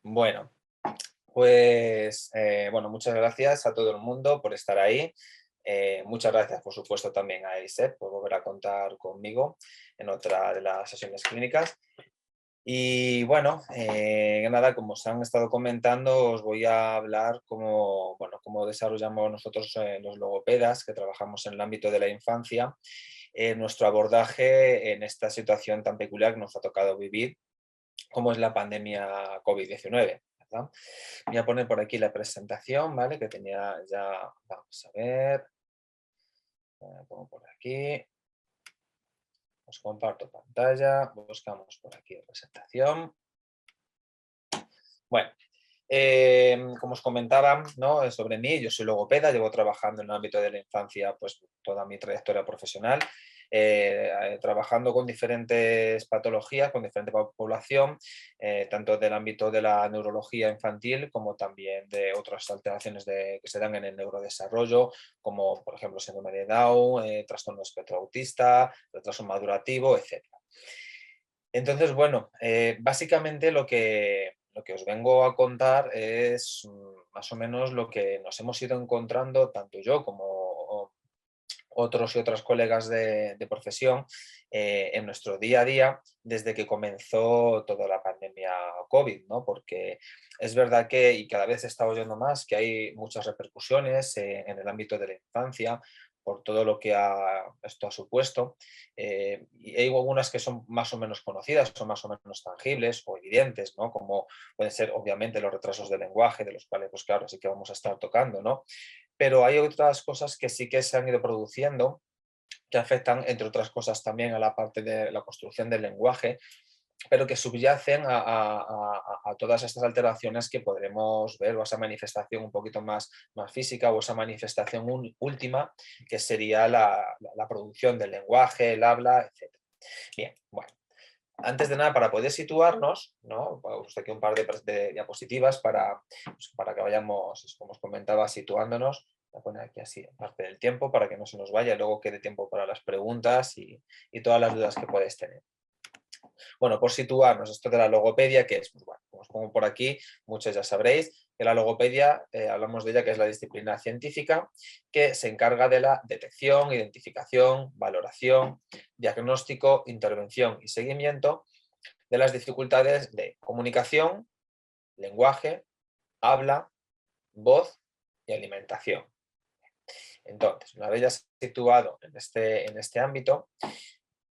Bueno, pues muchas gracias a todo el mundo por estar ahí. Muchas gracias, por supuesto, también a EISET por volver a contar conmigo en otra de las sesiones clínicas. Y nada, como os han estado comentando, os voy a hablar cómo desarrollamos nosotros los logopedas que trabajamos en el ámbito de la infancia, nuestro abordaje en esta situación tan peculiar que nos ha tocado vivir, como es la pandemia COVID-19, ¿verdad? Voy a poner por aquí la presentación, ¿vale? Que tenía ya, vamos a ver, pongo por aquí, os comparto pantalla, buscamos por aquí presentación. Bueno, como os comentaba, ¿no? Sobre mí, yo soy logopeda, llevo trabajando en el ámbito de la infancia pues toda mi trayectoria profesional, trabajando con diferentes patologías, con diferente población, tanto del ámbito de la neurología infantil como también de otras alteraciones que se dan en el neurodesarrollo, como por ejemplo síndrome de Down, trastorno espectro autista, retraso madurativo, etc. Entonces, básicamente lo que os vengo a contar es más o menos lo que nos hemos ido encontrando, tanto yo como otros y otras colegas de profesión, en nuestro día a día desde que comenzó toda la pandemia COVID, ¿no? Porque es verdad que, y cada vez se está oyendo más, que hay muchas repercusiones en el ámbito de la infancia por todo lo que esto ha supuesto. Y hay algunas que son más o menos conocidas, son más o menos tangibles o evidentes, ¿no? Como pueden ser obviamente los retrasos de lenguaje, de los cuales, pues claro, sí que vamos a estar tocando, ¿no? Pero hay otras cosas que sí que se han ido produciendo, que afectan, entre otras cosas, también a la parte de la construcción del lenguaje, pero que subyacen a todas estas alteraciones que podremos ver, o esa manifestación un poquito más física, o esa manifestación última, que sería la producción del lenguaje, el habla, etc. Bien, bueno. Antes de nada, para poder situarnos, ¿no? Pues aquí un par de diapositivas para que vayamos, como os comentaba, situándonos. Voy a poner aquí así parte del tiempo para que no se nos vaya, luego quede tiempo para las preguntas y todas las dudas que podéis tener. Bueno, por situarnos, esto de la logopedia, ¿qué es? Pues bueno, como os pongo por aquí, muchos ya sabréis que la logopedia, hablamos de ella, que es la disciplina científica que se encarga de la detección, identificación, valoración, diagnóstico, intervención y seguimiento de las dificultades de comunicación, lenguaje, habla, voz y alimentación. Entonces, una vez ya situado en este ámbito,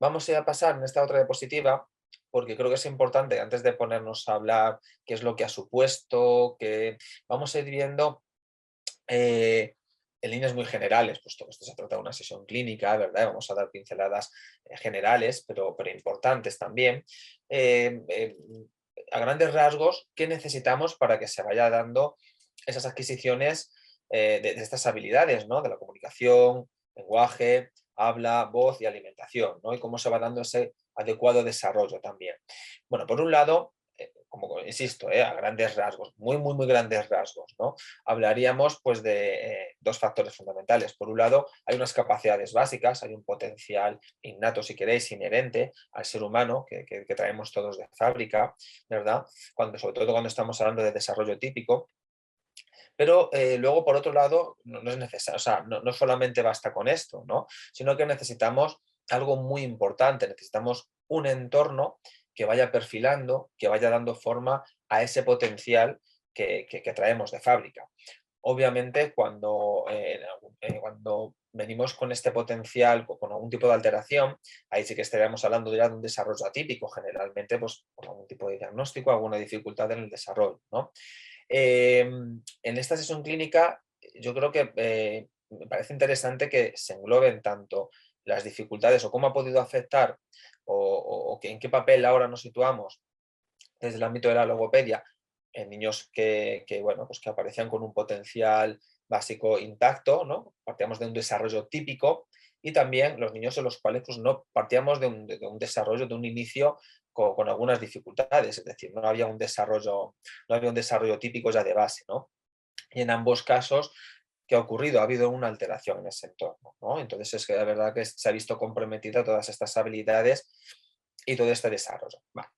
vamos a pasar en esta otra diapositiva, porque creo que es importante, antes de ponernos a hablar qué es lo que ha supuesto, que vamos a ir viendo en líneas muy generales, pues todo esto se trata de una sesión clínica, ¿verdad? Vamos a dar pinceladas generales, pero importantes también. A grandes rasgos, ¿qué necesitamos para que se vaya dando esas adquisiciones de estas habilidades, ¿no? De la comunicación, lenguaje, habla, voz y alimentación, ¿no? Y cómo se va dando ese adecuado desarrollo también. Bueno, por un lado, como insisto, a grandes rasgos, muy, muy, muy grandes rasgos, ¿no? Hablaríamos pues de dos factores fundamentales. Por un lado, hay unas capacidades básicas, hay un potencial innato, si queréis, inherente al ser humano que traemos todos de fábrica, ¿verdad? Sobre todo cuando estamos hablando de desarrollo típico. Pero luego, por otro lado, no es necesario, o sea, no solamente basta con esto, ¿no? Sino que necesitamos algo muy importante, necesitamos un entorno que vaya perfilando, que vaya dando forma a ese potencial que traemos de fábrica. Obviamente, cuando venimos con este potencial, con algún tipo de alteración, ahí sí que estaríamos hablando ya de un desarrollo atípico, generalmente pues, con algún tipo de diagnóstico, alguna dificultad en el desarrollo, ¿no? En esta sesión clínica, yo creo que me parece interesante que se engloben tanto las dificultades o cómo ha podido afectar o en qué papel ahora nos situamos desde el ámbito de la logopedia en niños pues que aparecían con un potencial básico intacto, ¿no? Partíamos de un desarrollo típico, y también los niños en los cuales pues, no partíamos de un desarrollo, de un inicio con algunas dificultades, es decir, no había un desarrollo típico ya de base, ¿no? Y en ambos casos, ¿qué ha ocurrido? Ha habido una alteración en ese entorno, ¿no? Entonces es que la verdad que se ha visto comprometida todas estas habilidades y todo este desarrollo. Vale.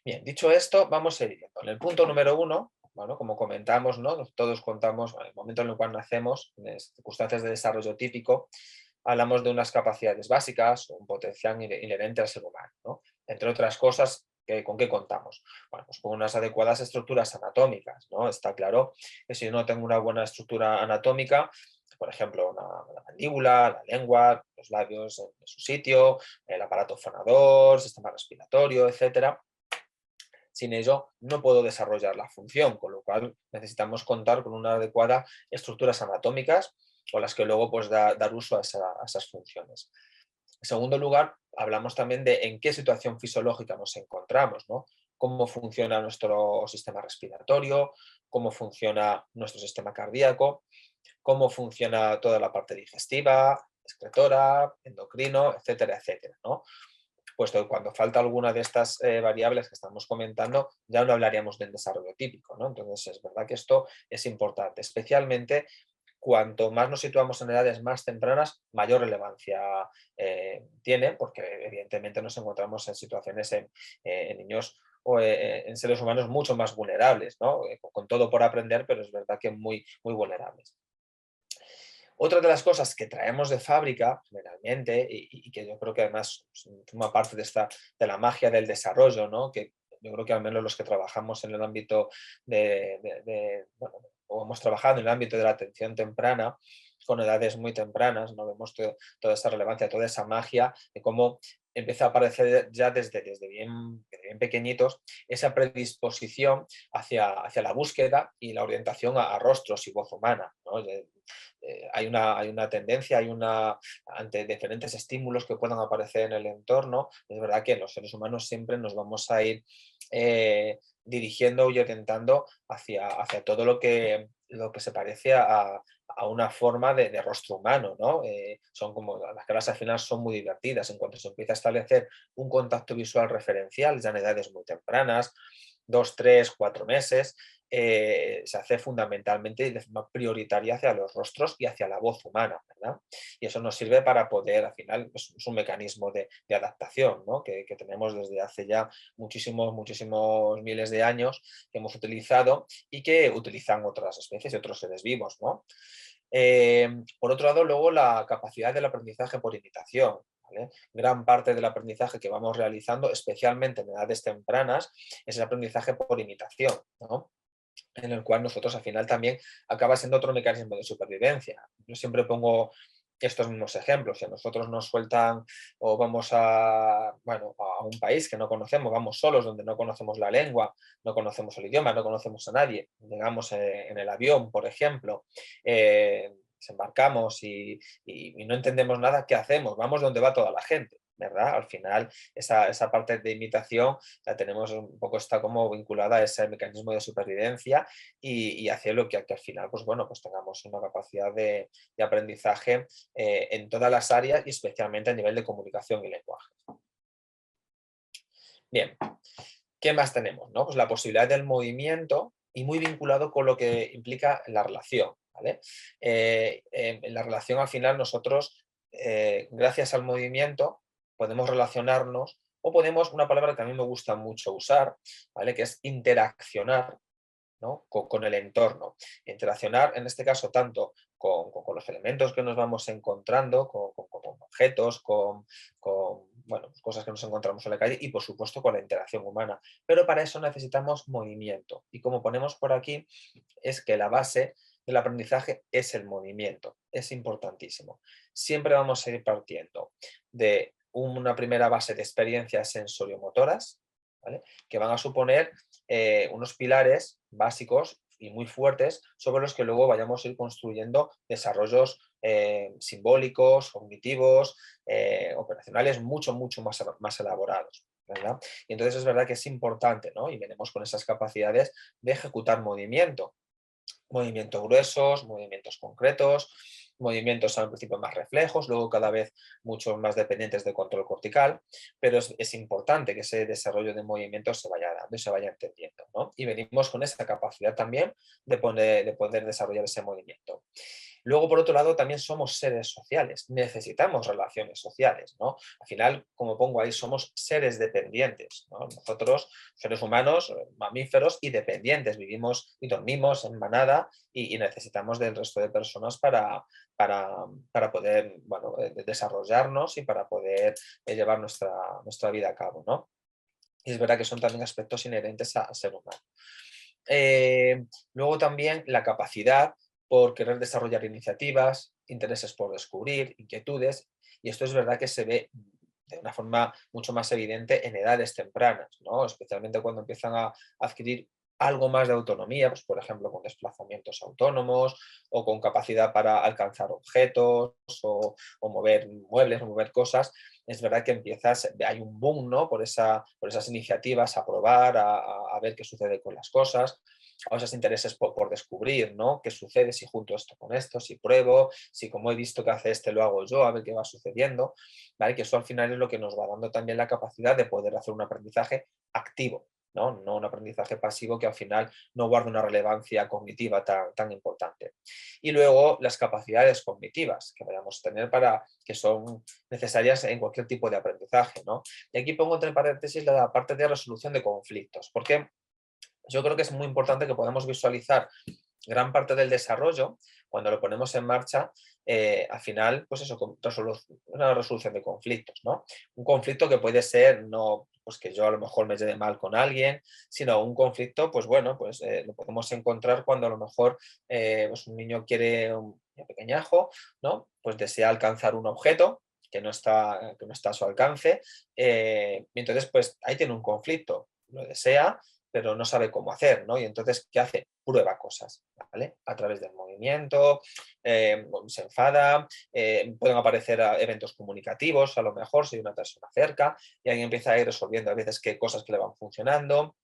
Bien, dicho esto, vamos a ir viendo. En el punto número 1, bueno, como comentamos, ¿no? Todos contamos, bueno, el momento en el cual nacemos, en las circunstancias de desarrollo típico, hablamos de unas capacidades básicas o un potencial inherente al ser humano, ¿no? Entre otras cosas, ¿con qué contamos? Bueno, pues con unas adecuadas estructuras anatómicas, ¿no? Está claro que si no tengo una buena estructura anatómica, por ejemplo, la mandíbula, la lengua, los labios en su sitio, el aparato fonador, sistema respiratorio, etcétera, sin ello no puedo desarrollar la función, con lo cual necesitamos contar con una adecuada estructuras anatómicas con las que luego pues, dar uso a esas funciones. En segundo lugar, hablamos también de en qué situación fisiológica nos encontramos, ¿no? Cómo funciona nuestro sistema respiratorio, cómo funciona nuestro sistema cardíaco, cómo funciona toda la parte digestiva, excretora, endocrino, etcétera, etcétera, ¿no? Puesto que cuando falta alguna de estas variables que estamos comentando, ya no hablaríamos del desarrollo típico, ¿no? Entonces es verdad que esto es importante, especialmente cuanto más nos situamos en edades más tempranas, mayor relevancia tiene, porque evidentemente nos encontramos en situaciones en niños o en seres humanos mucho más vulnerables, ¿no? Con todo por aprender, pero es verdad que muy, muy vulnerables. Otra de las cosas que traemos de fábrica, generalmente, y que yo creo que además forma parte de la magia del desarrollo, ¿no? Que yo creo que al menos los que trabajamos en el ámbito bueno, o hemos trabajado en el ámbito de la atención temprana, con edades muy tempranas, ¿no? Vemos toda esa relevancia, toda esa magia de cómo empieza a aparecer ya desde bien pequeñitos esa predisposición hacia la búsqueda y la orientación a rostros y voz humana, ¿no? Hay una tendencia, ante diferentes estímulos que puedan aparecer en el entorno, es verdad que los seres humanos siempre nos vamos a ir dirigiendo y orientando hacia todo lo que se parece a una forma de rostro humano, ¿no? Son como, las caras al final son muy divertidas, en cuanto se empieza a establecer un contacto visual referencial, ya en edades muy tempranas, 2, 3, 4 meses, se hace fundamentalmente y de forma prioritaria hacia los rostros y hacia la voz humana, ¿verdad? Y eso nos sirve para poder, al final, es un mecanismo de adaptación, ¿no? Que tenemos desde hace ya muchísimos miles de años que hemos utilizado y que utilizan otras especies y otros seres vivos, ¿no? Por otro lado, luego la capacidad del aprendizaje por imitación. ¿Vale? Gran parte del aprendizaje que vamos realizando, especialmente en edades tempranas, es el aprendizaje por imitación, ¿no? En el cual nosotros al final también acaba siendo otro mecanismo de supervivencia. Yo siempre pongo estos mismos ejemplos. Si a nosotros nos sueltan o vamos bueno, a un país que no conocemos, vamos solos, donde no conocemos la lengua, no conocemos el idioma, no conocemos a nadie, llegamos en el avión, por ejemplo, desembarcamos y no entendemos nada, ¿qué hacemos? Vamos donde va toda la gente, ¿verdad? Al final, esa parte de imitación la tenemos un poco, está como vinculada a ese mecanismo de supervivencia y hace lo que al final, pues bueno, pues tengamos una capacidad de aprendizaje en todas las áreas y especialmente a nivel de comunicación y lenguaje. Bien, ¿qué más tenemos? ¿No? Pues la posibilidad del movimiento y muy vinculado con lo que implica la relación. ¿Vale? En la relación al final nosotros, gracias al movimiento, podemos relacionarnos o podemos, una palabra que a mí me gusta mucho usar, ¿vale? Que es interaccionar, ¿no? Con el entorno. Interaccionar, en este caso, tanto con los elementos que nos vamos encontrando, con objetos, bueno, cosas que nos encontramos en la calle y, por supuesto, con la interacción humana. Pero para eso necesitamos movimiento. Y como ponemos por aquí, es que la base del aprendizaje es el movimiento. Es importantísimo. Siempre vamos a ir partiendo de una primera base de experiencias sensoriomotoras, ¿vale? Que van a suponer unos pilares básicos y muy fuertes sobre los que luego vayamos a ir construyendo desarrollos simbólicos, cognitivos, operacionales mucho más elaborados, ¿verdad? Y entonces es verdad que es importante, ¿no? Y venimos con esas capacidades de ejecutar movimientos gruesos, movimientos concretos, movimientos al principio más reflejos, luego cada vez mucho más dependientes de control cortical, pero es importante que ese desarrollo de movimientos se vaya dando y se vaya entendiendo, ¿no? Y venimos con esa capacidad también de poder desarrollar ese movimiento. Luego, por otro lado, también somos seres sociales, necesitamos relaciones sociales, ¿no? Al final, como pongo ahí, somos seres dependientes, ¿no? Nosotros, seres humanos, mamíferos y dependientes, vivimos y dormimos en manada y necesitamos del resto de personas para, para poder, bueno, desarrollarnos y para poder llevar nuestra vida a cabo, ¿no? Y es verdad que son también aspectos inherentes al ser humano. Luego también la capacidad por querer desarrollar iniciativas, intereses por descubrir, inquietudes, y esto es verdad que se ve de una forma mucho más evidente en edades tempranas, ¿no? Especialmente cuando empiezan a adquirir algo más de autonomía, pues por ejemplo con desplazamientos autónomos o con capacidad para alcanzar objetos o mover muebles o mover cosas. Es verdad que hay un boom, ¿no? por esas iniciativas a probar, a ver qué sucede con las cosas, a esos intereses por descubrir, ¿no? ¿Qué sucede si junto esto con esto, si pruebo, si como he visto que hace este lo hago yo, a ver qué va sucediendo, ¿vale? Que eso al final es lo que nos va dando también la capacidad de poder hacer un aprendizaje activo, ¿no? No un aprendizaje pasivo que al final no guarda una relevancia cognitiva tan importante. Y luego las capacidades cognitivas que vayamos a tener que son necesarias en cualquier tipo de aprendizaje, ¿no? Y aquí pongo entre paréntesis la parte de resolución de conflictos, porque yo creo que es muy importante que podamos visualizar gran parte del desarrollo cuando lo ponemos en marcha, al final, pues eso, una resolución de conflictos, ¿no? Un conflicto que puede ser no pues que yo a lo mejor me lleve mal con alguien, sino un conflicto, pues bueno, pues lo podemos encontrar cuando a lo mejor pues un niño quiere, un niño pequeñajo, ¿no? Pues desea alcanzar un objeto que no está a su alcance, y entonces pues ahí tiene un conflicto, lo desea, pero no sabe cómo hacer, ¿no? Y entonces, ¿qué hace? Prueba cosas, ¿vale? A través del movimiento, se enfada, pueden aparecer eventos comunicativos, a lo mejor si hay una persona cerca, y ahí empieza a ir resolviendo a veces qué cosas que le van funcionando,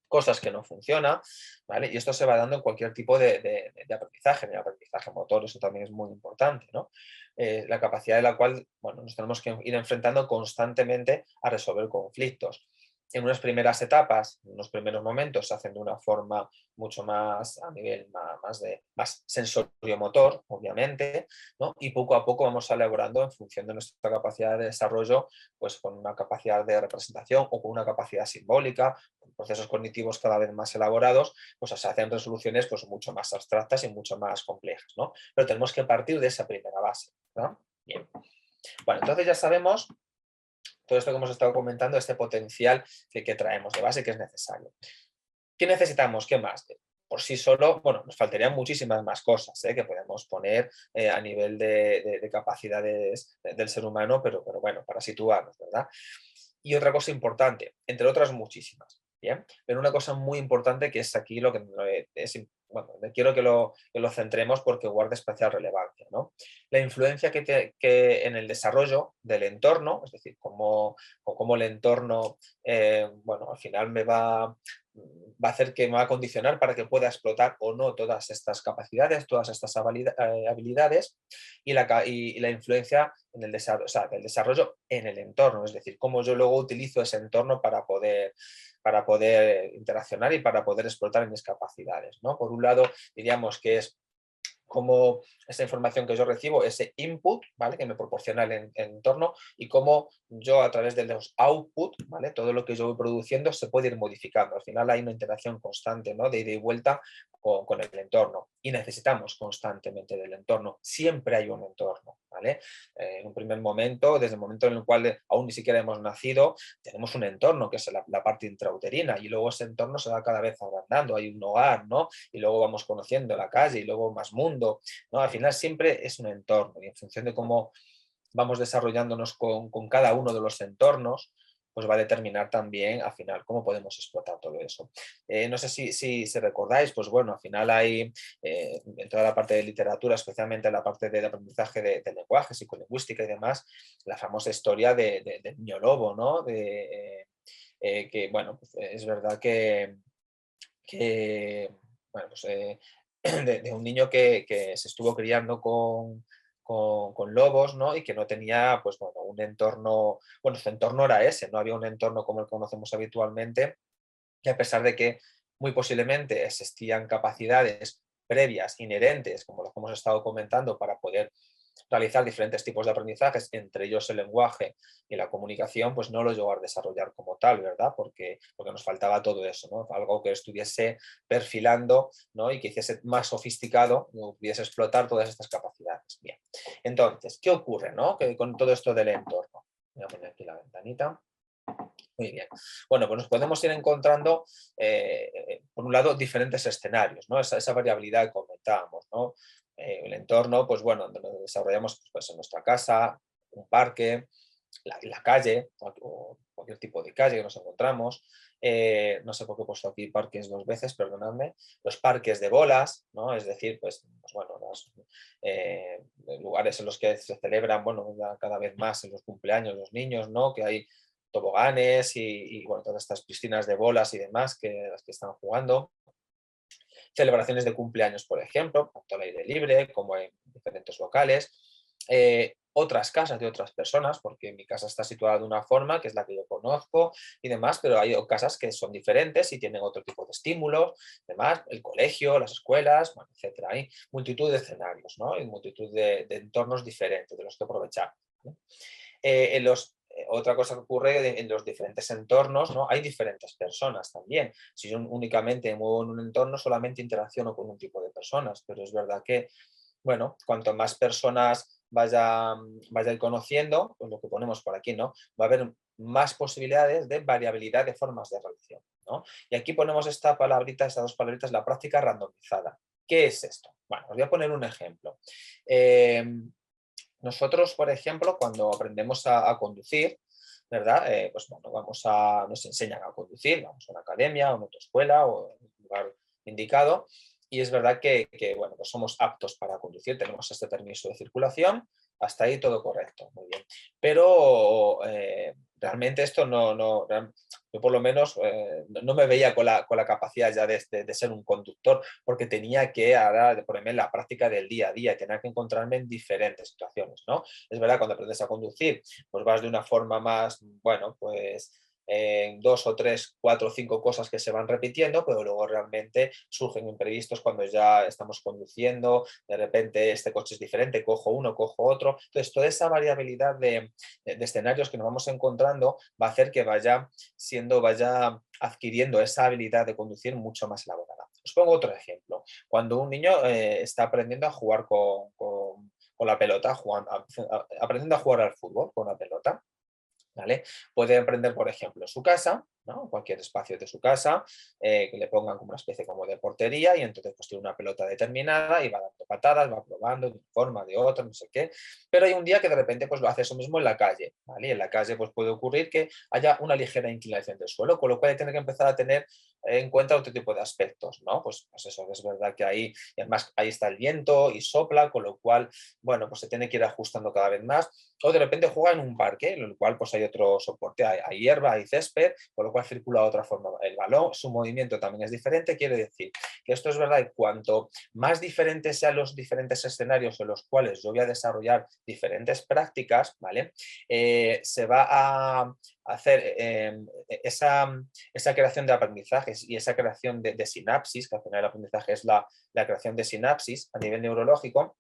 cosas que no funcionan, ¿vale? Y esto se va dando en cualquier tipo de aprendizaje, en el aprendizaje motor, eso también es muy importante, ¿no? La capacidad de la cual, bueno, nos tenemos que ir enfrentando constantemente a resolver conflictos. En unas primeras etapas, en unos primeros momentos, se hacen de una forma mucho más a nivel más sensorio-motor, obviamente, ¿no? Y poco a poco vamos elaborando en función de nuestra capacidad de desarrollo, pues con una capacidad de representación o con una capacidad simbólica, con procesos cognitivos cada vez más elaborados, pues se hacen resoluciones pues mucho más abstractas y mucho más complejas, ¿no? Pero tenemos que partir de esa primera base, ¿no? Bien. Bueno, entonces ya sabemos todo esto que hemos estado comentando, este potencial que traemos de base que es necesario. ¿Qué necesitamos? ¿Qué más? Por sí solo, bueno, nos faltarían muchísimas más cosas que podemos poner a nivel de capacidades del ser humano, pero bueno, para situarnos, ¿verdad? Y otra cosa importante, entre otras muchísimas, ¿bien? Pero una cosa muy importante que es aquí lo que bueno, quiero que lo centremos porque guarda especial relevancia, ¿no? La influencia que en el desarrollo del entorno, es decir, cómo el entorno, bueno, al final va a hacer que me va a condicionar para que pueda explotar o no todas estas capacidades, todas estas habilidades y la influencia en o sea, del desarrollo en el entorno, es decir, cómo yo luego utilizo ese entorno para poder interaccionar y para poder explotar mis capacidades, ¿no? Por un lado, diríamos que es cómo esa información que yo recibo, ese input, ¿vale? Que me proporciona el entorno y cómo yo a través de los output, ¿vale? Todo lo que yo voy produciendo se puede ir modificando. Al final hay una interacción constante, ¿no? De ida y vuelta con el entorno y necesitamos constantemente del entorno. Siempre hay un entorno, ¿vale? En un primer momento, desde el momento en el cual aún ni siquiera hemos nacido, tenemos un entorno que es la parte intrauterina y luego ese entorno se va cada vez agrandando. Hay un hogar, ¿no? Y luego vamos conociendo la calle y luego más mundo, ¿no? Al final siempre es un entorno y en función de cómo vamos desarrollándonos con cada uno de los entornos, pues va a determinar también al final cómo podemos explotar todo eso. No sé si recordáis, pues bueno, al final hay en toda la parte de literatura, especialmente en la parte del aprendizaje de lenguaje, psicolingüística y demás, la famosa historia del niño lobo, ¿no? Que bueno, pues es verdad que bueno, pues, de un niño que se estuvo criando con lobos, ¿no? Y que no tenía, pues bueno, un entorno, bueno, su entorno era ese, no había un entorno como el que conocemos habitualmente, y a pesar de que muy posiblemente existían capacidades previas, inherentes, como lo que hemos estado comentando, para poder realizar diferentes tipos de aprendizajes, entre ellos el lenguaje y la comunicación, pues no lo llegó a desarrollar como tal, ¿verdad? Porque nos faltaba todo eso, ¿no? Algo que estuviese perfilando, ¿no? Y que hiciese más sofisticado, no pudiese explotar todas estas capacidades. Bien, entonces, ¿qué ocurre, no? Que con todo esto del entorno. Voy a poner aquí la ventanita. Muy bien. Bueno, pues nos podemos ir encontrando, por un lado, diferentes escenarios, ¿no? Esa variabilidad que comentábamos, ¿no? El entorno, pues bueno, donde lo desarrollamos pues, en nuestra casa, un parque, la calle, o cualquier tipo de calle que nos encontramos. No sé por qué he puesto aquí parques dos veces, perdonadme. Los parques de bolas, ¿no? Es decir, pues bueno, los lugares en los que se celebran, bueno, cada vez más en los cumpleaños los niños, ¿no? Que hay toboganes y, bueno, todas estas piscinas de bolas y demás que las que están jugando. Celebraciones de cumpleaños, por ejemplo, tanto al aire libre como en diferentes locales. Otras casas de otras personas, porque mi casa está situada de una forma, que es la que yo conozco y demás, pero hay casas que son diferentes y tienen otro tipo de estímulos, demás, el colegio, las escuelas, bueno, etcétera. Hay multitud de escenarios, ¿no? Hay multitud de entornos diferentes de los que aprovechar, ¿no? Otra cosa que ocurre en los diferentes entornos, ¿no? Hay diferentes personas también. Si yo únicamente me muevo en un entorno, solamente interacciono con un tipo de personas, pero es verdad que, bueno, cuanto más personas vaya ir conociendo, pues lo que ponemos por aquí, ¿no? Va a haber más posibilidades de variabilidad de formas de relación, ¿no? Y aquí ponemos esta palabrita, estas dos palabritas, la práctica randomizada. ¿Qué es esto? Bueno, os voy a poner un ejemplo. Nosotros, por ejemplo, cuando aprendemos a conducir, ¿verdad? Pues bueno, nos enseñan a conducir, vamos a una academia, a una autoescuela o en un lugar indicado, y es verdad que, bueno, pues somos aptos para conducir, tenemos este permiso de circulación, hasta ahí todo correcto, muy bien. Pero realmente esto yo por lo menos no me veía con la capacidad ya de ser un conductor, porque tenía que ahora ponerme en la práctica del día a día, tener que encontrarme en diferentes situaciones, ¿no? Es verdad, cuando aprendes a conducir, pues vas de una forma más, bueno, pues en dos o tres, cuatro o cinco cosas que se van repitiendo, pero luego realmente surgen imprevistos cuando ya estamos conduciendo, de repente este coche es diferente, cojo uno, cojo otro. Entonces, toda esa variabilidad de escenarios que nos vamos encontrando va a hacer que vaya adquiriendo esa habilidad de conducir mucho más elaborada. Os pongo otro ejemplo. Cuando un niño está aprendiendo a jugar con la pelota, aprendiendo a jugar al fútbol con la pelota, ¿vale? Puede aprender, por ejemplo, en su casa, ¿no? Cualquier espacio de su casa, que le pongan como una especie como de portería y entonces pues tiene una pelota determinada y va dando patadas, va probando de una forma, de otra, no sé qué. Pero hay un día que de repente pues lo hace eso mismo en la calle, ¿vale? Y en la calle pues puede ocurrir que haya una ligera inclinación del suelo, con lo cual tiene que empezar a tener en cuenta otro tipo de aspectos, ¿no? Pues eso es verdad que ahí, y además ahí está el viento y sopla, con lo cual, bueno, pues se tiene que ir ajustando cada vez más. O de repente juega en un parque, en el cual pues hay otro soporte, hay hierba, hay césped, con lo cual circula de otra forma el balón, su movimiento también es diferente, quiere decir que esto es verdad, y cuanto más diferentes sean los diferentes escenarios en los cuales yo voy a desarrollar diferentes prácticas, ¿vale? Se va a hacer esa creación de aprendizajes y esa creación de sinapsis, que al final el aprendizaje es la creación de sinapsis a nivel neurológico,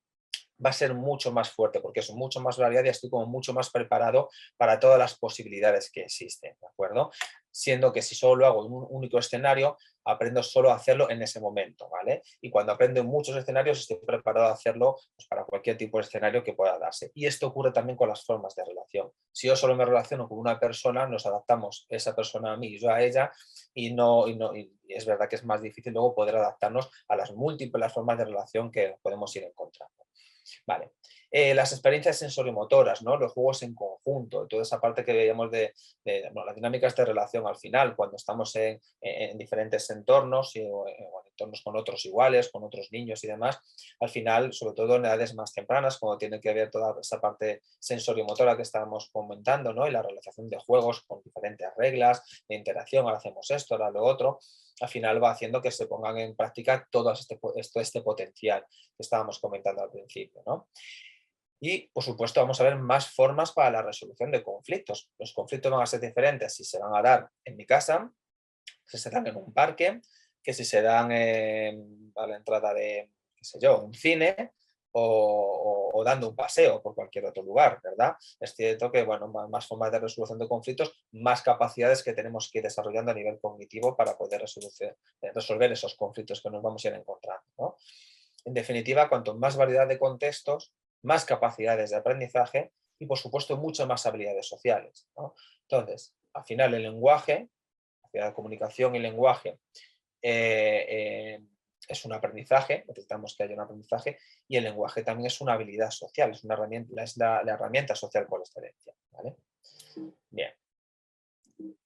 va a ser mucho más fuerte porque es mucho más variada y estoy como mucho más preparado para todas las posibilidades que existen, ¿de acuerdo? Siendo que si solo lo hago en un único escenario, aprendo solo a hacerlo en ese momento, ¿vale? Y cuando aprendo en muchos escenarios, estoy preparado a hacerlo pues, para cualquier tipo de escenario que pueda darse. Y esto ocurre también con las formas de relación. Si yo solo me relaciono con una persona, nos adaptamos esa persona a mí y yo a ella, y es verdad que es más difícil luego poder adaptarnos a las múltiples formas de relación que podemos ir encontrando. Vale. Las experiencias sensorimotoras, ¿no? Los juegos en conjunto, toda esa parte que veíamos bueno, las dinámicas de relación al final, cuando estamos en diferentes entornos o en entornos con otros iguales, con otros niños y demás, al final, sobre todo en edades más tempranas, cuando tiene que ver toda esa parte sensorimotora que estábamos comentando, ¿no? Y la realización de juegos con diferentes reglas de interacción, ahora hacemos esto, ahora lo otro, al final va haciendo que se pongan en práctica todo este potencial que estábamos comentando al principio, ¿no? Y, por supuesto, vamos a ver más formas para la resolución de conflictos. Los conflictos van a ser diferentes si se van a dar en mi casa, si se dan en un parque, que si se dan a la entrada qué sé yo, un cine o dando un paseo por cualquier otro lugar, ¿verdad? Es cierto que, bueno, más formas de resolución de conflictos, más capacidades que tenemos que ir desarrollando a nivel cognitivo para poder resolver esos conflictos que nos vamos a ir encontrando, ¿no? En definitiva, cuanto más variedad de contextos, más capacidades de aprendizaje y, por supuesto, muchas más habilidades sociales, ¿no? Entonces, al final, el lenguaje, la comunicación y lenguaje, eh, eh, es un aprendizaje, necesitamos que haya un aprendizaje, y el lenguaje también es una habilidad social, es una herramienta, es la herramienta social por excelencia, ¿vale? Bien.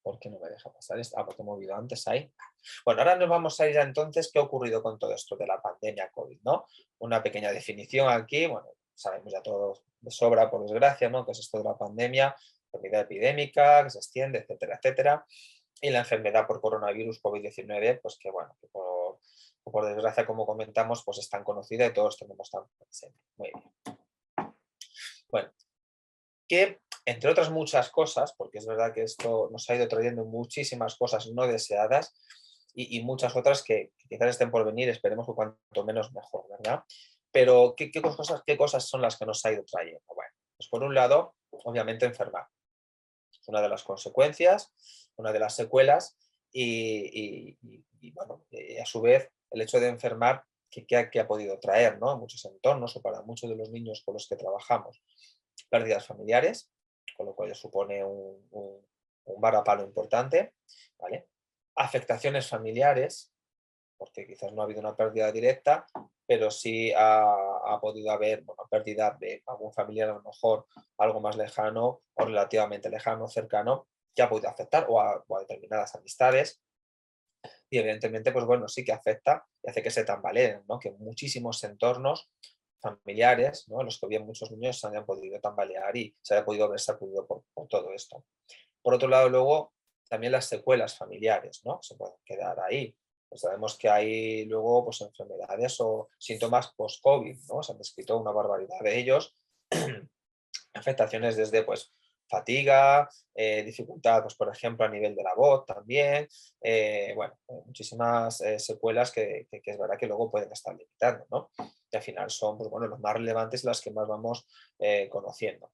¿Por qué no me deja pasar esto? Ah, porque he movido antes ahí. Bueno, ahora nos vamos a ir a entonces qué ha ocurrido con todo esto de la pandemia COVID, ¿no? Una pequeña definición aquí, bueno, sabemos ya todos de sobra, por desgracia, ¿no? Que es esto de la pandemia, enfermedad epidémica, que se extiende, etcétera, etcétera. Y la enfermedad por coronavirus COVID-19, pues que bueno, que por desgracia, como comentamos, pues es tan conocida y todos tenemos tan presente. Muy bien. Bueno, que entre otras muchas cosas, porque es verdad que esto nos ha ido trayendo muchísimas cosas no deseadas y muchas otras que quizás estén por venir, esperemos que cuanto menos mejor, ¿verdad? Pero ¿qué cosas son las que nos ha ido trayendo? Bueno, pues por un lado, obviamente enfermar. Es una de las consecuencias, una de las secuelas bueno, a su vez el hecho de enfermar que ha podido traer, ¿no? A muchos entornos o para muchos de los niños con los que trabajamos. Pérdidas familiares, con lo cual supone un varapalo importante, ¿vale? Afectaciones familiares, porque quizás no ha habido una pérdida directa, pero sí ha podido haber una pérdida de algún familiar, a lo mejor algo más lejano o relativamente lejano, cercano, que ha podido afectar o a determinadas amistades. Y evidentemente, pues bueno, sí que afecta y hace que se tambaleen, ¿no? Que muchísimos entornos familiares, ¿no? En los que había muchos niños se hayan podido tambalear y se haya podido ver sacudido por todo esto. Por otro lado, luego, también las secuelas familiares, ¿no? Se pueden quedar ahí. Pues sabemos que hay luego pues, enfermedades o síntomas post-COVID, ¿no? Se han descrito una barbaridad de ellos. Afectaciones desde pues, fatiga, dificultad, pues, por ejemplo, a nivel de la voz también. Bueno, muchísimas secuelas que es verdad que luego pueden estar limitando, ¿no? Y al final son pues, bueno, los más relevantes y las que más vamos conociendo.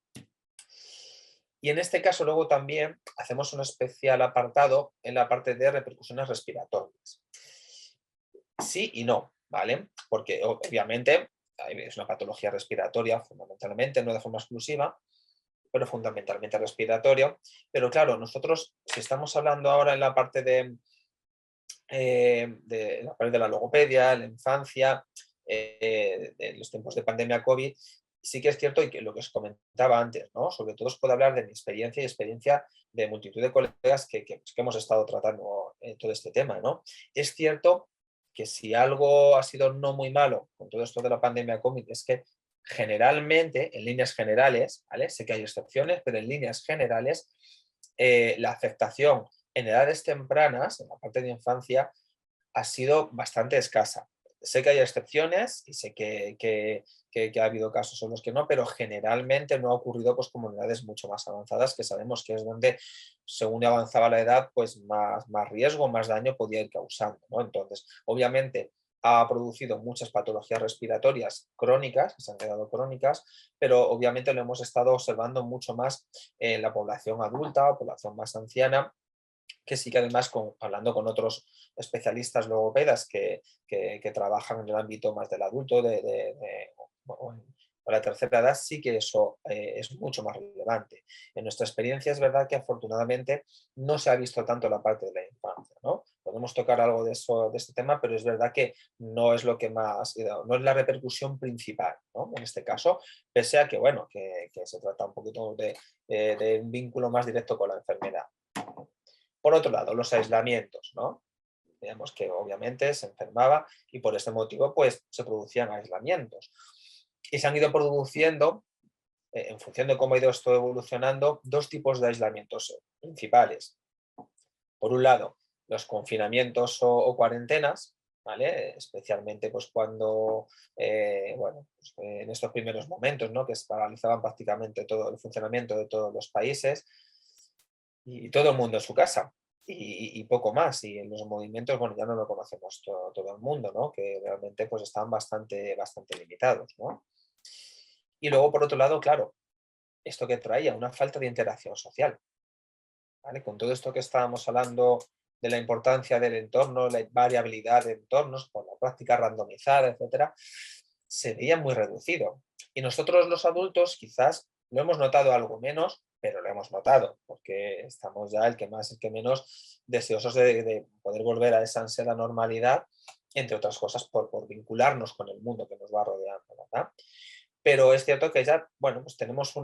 Y en este caso luego también hacemos un especial apartado en la parte de repercusiones respiratorias. Sí y no, ¿vale? Porque obviamente es una patología respiratoria fundamentalmente, no de forma exclusiva, pero fundamentalmente respiratorio. Pero claro, nosotros, si estamos hablando ahora en la parte de la logopedia, la infancia, de los tiempos de pandemia COVID, sí que es cierto y que lo que os comentaba antes, ¿no? Sobre todo os puedo hablar de mi experiencia y experiencia de multitud de colegas que hemos estado tratando todo este tema, ¿no? Es cierto que si algo ha sido no muy malo con todo esto de la pandemia COVID es que generalmente, en líneas generales, ¿vale? Sé que hay excepciones, pero en líneas generales, la afectación en edades tempranas, en la parte de infancia, ha sido bastante escasa. Sé que hay excepciones y sé que ha habido casos en los que no, pero generalmente no ha ocurrido pues, como en edades mucho más avanzadas, que sabemos que es donde, según avanzaba la edad, pues más riesgo, más daño podía ir causando, ¿no? Entonces, obviamente, ha producido muchas patologías respiratorias crónicas, que se han quedado crónicas, pero obviamente lo hemos estado observando mucho más en la población adulta o población más anciana, que sí que además hablando con otros especialistas logopedas que trabajan en el ámbito más del adulto o la tercera edad, sí que eso es mucho más relevante. En nuestra experiencia es verdad que afortunadamente no se ha visto tanto la parte de la infancia, ¿no? Podemos tocar algo de eso, de este tema, pero es verdad que no es lo que más, no es la repercusión principal, ¿no? En este caso, pese a que, bueno, que se trata un poquito de un vínculo más directo con la enfermedad. Por otro lado, los aislamientos, ¿no? Digamos que obviamente se enfermaba y por este motivo pues se producían aislamientos. Y se han ido produciendo, en función de cómo ha ido esto evolucionando, dos tipos de aislamientos principales. Por un lado, los confinamientos o cuarentenas, ¿vale? Especialmente pues cuando, bueno, pues, en estos primeros momentos, ¿no? Que se paralizaban prácticamente todo el funcionamiento de todos los países y todo el mundo en su casa. y poco más. Y en los movimientos, bueno, ya no lo conocemos todo el mundo, ¿no? Que realmente pues están bastante limitados, ¿no? Y luego, por otro lado, claro, esto que traía, una falta de interacción social, ¿vale? Con todo esto que estábamos hablando de la importancia del entorno, la variabilidad de entornos, por la práctica randomizada, etcétera, se veía muy reducido. Y nosotros los adultos quizás lo hemos notado algo menos, pero lo hemos notado, porque estamos ya el que más, el que menos deseosos de poder volver a esa ansiada normalidad, entre otras cosas por vincularnos con el mundo que nos va rodeando, ¿verdad? Pero es cierto que ya, bueno, pues tenemos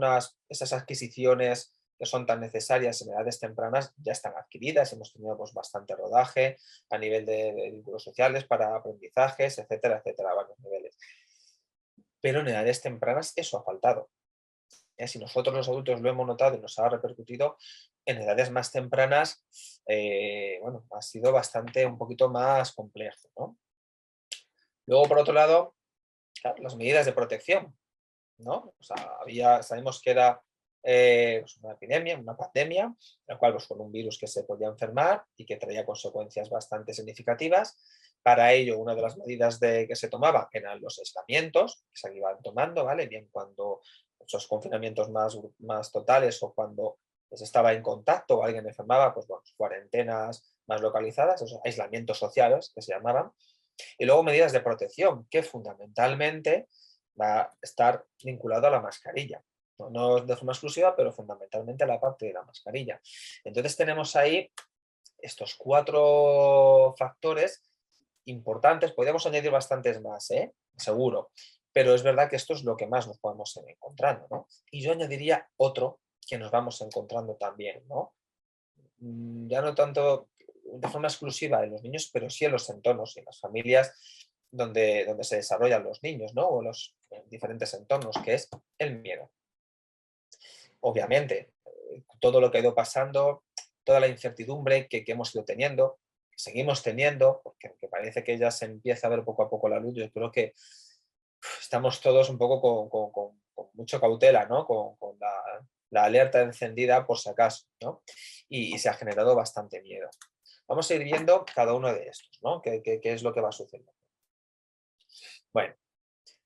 esas adquisiciones que son tan necesarias en edades tempranas, ya están adquiridas, hemos tenido pues bastante rodaje a nivel de vínculos sociales para aprendizajes, etcétera, etcétera, a varios niveles. Pero en edades tempranas eso ha faltado. Si nosotros los adultos lo hemos notado y nos ha repercutido, en edades más tempranas, bueno, ha sido bastante, un poquito más complejo, ¿no? Luego, por otro lado, claro, las medidas de protección, ¿no? O sea, sabemos que era pues una epidemia, una pandemia, la cual pues, con un virus que se podía enfermar y que traía consecuencias bastante significativas. Para ello, una de las medidas que se tomaban eran los aislamientos que se iban tomando, ¿vale? Bien cuando esos confinamientos más totales o cuando se estaba en contacto o alguien enfermaba, pues bueno, cuarentenas más localizadas, esos aislamientos sociales que se llamaban. Y luego medidas de protección, que fundamentalmente va a estar vinculado a la mascarilla. No de forma exclusiva, pero fundamentalmente a la parte de la mascarilla. Entonces tenemos ahí estos 4 factores importantes. Podríamos añadir bastantes más, seguro. Pero es verdad que esto es lo que más nos podemos ir encontrando, ¿no? Y yo añadiría otro que nos vamos encontrando también, ¿no? Ya no tanto de forma exclusiva en los niños, pero sí en los entornos y en las familias donde se desarrollan los niños, ¿no? O los diferentes entornos, que es el miedo. Obviamente, todo lo que ha ido pasando, toda la incertidumbre que hemos ido teniendo, que seguimos teniendo, porque aunque parece que ya se empieza a ver poco a poco la luz, yo creo que estamos todos un poco con mucha cautela, ¿no? Con la alerta encendida por si acaso, ¿no? Y se ha generado bastante miedo. Vamos a ir viendo cada uno de estos, ¿no? ¿Qué es lo que va sucediendo? Bueno,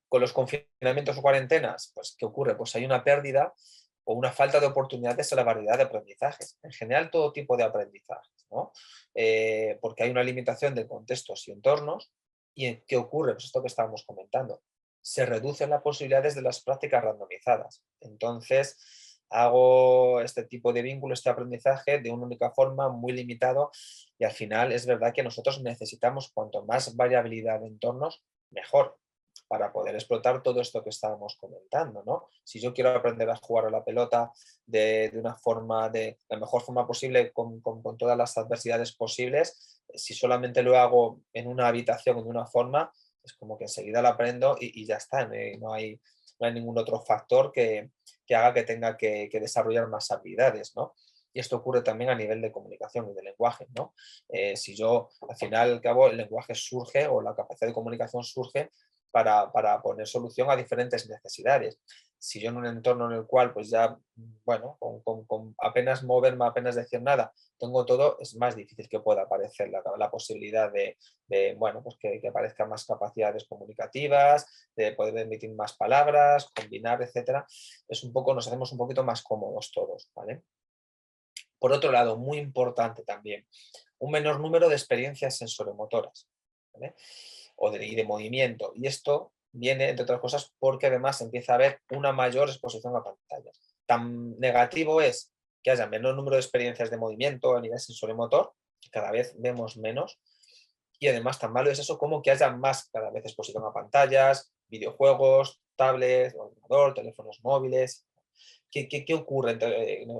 con los confinamientos o cuarentenas, pues, ¿qué ocurre? Pues hay una pérdida o una falta de oportunidades a la variedad de aprendizajes. En general, todo tipo de aprendizajes, ¿no? Porque hay una limitación de contextos y entornos. ¿Y qué ocurre? Pues esto que estábamos comentando. Se reducen las posibilidades de las prácticas randomizadas. Entonces, hago este tipo de vínculo, este aprendizaje de una única forma, muy limitado, y al final es verdad que nosotros necesitamos cuanto más variabilidad de entornos, mejor para poder explotar todo esto que estábamos comentando, ¿no? Si yo quiero aprender a jugar a la pelota de una forma, de la mejor forma posible, con todas las adversidades posibles, si solamente lo hago en una habitación, de una forma, es como que enseguida lo aprendo y ya está, no hay ningún otro factor que haga que tenga que desarrollar más habilidades, ¿no? Y esto ocurre también a nivel de comunicación y de lenguaje, ¿no? Si yo, al final, al cabo, el lenguaje surge o la capacidad de comunicación surge para poner solución a diferentes necesidades. Si yo en un entorno en el cual, pues ya, bueno, con apenas moverme, apenas decir nada, tengo todo, es más difícil que pueda aparecer la posibilidad bueno, pues que aparezcan más capacidades comunicativas, de poder emitir más palabras, combinar, etcétera. Es un poco, nos hacemos un poquito más cómodos todos, ¿vale? Por otro lado, muy importante también, un menor número de experiencias sensoremotoras, ¿vale? Y de movimiento. Y esto viene, entre otras cosas, porque además empieza a haber una mayor exposición a pantallas. Tan negativo es que haya menor número de experiencias de movimiento a nivel sensoremotor, que cada vez vemos menos, y además tan malo es eso como que haya más cada vez exposición a pantallas, videojuegos, tablets, ordenador, teléfonos móviles. ¿Qué ocurre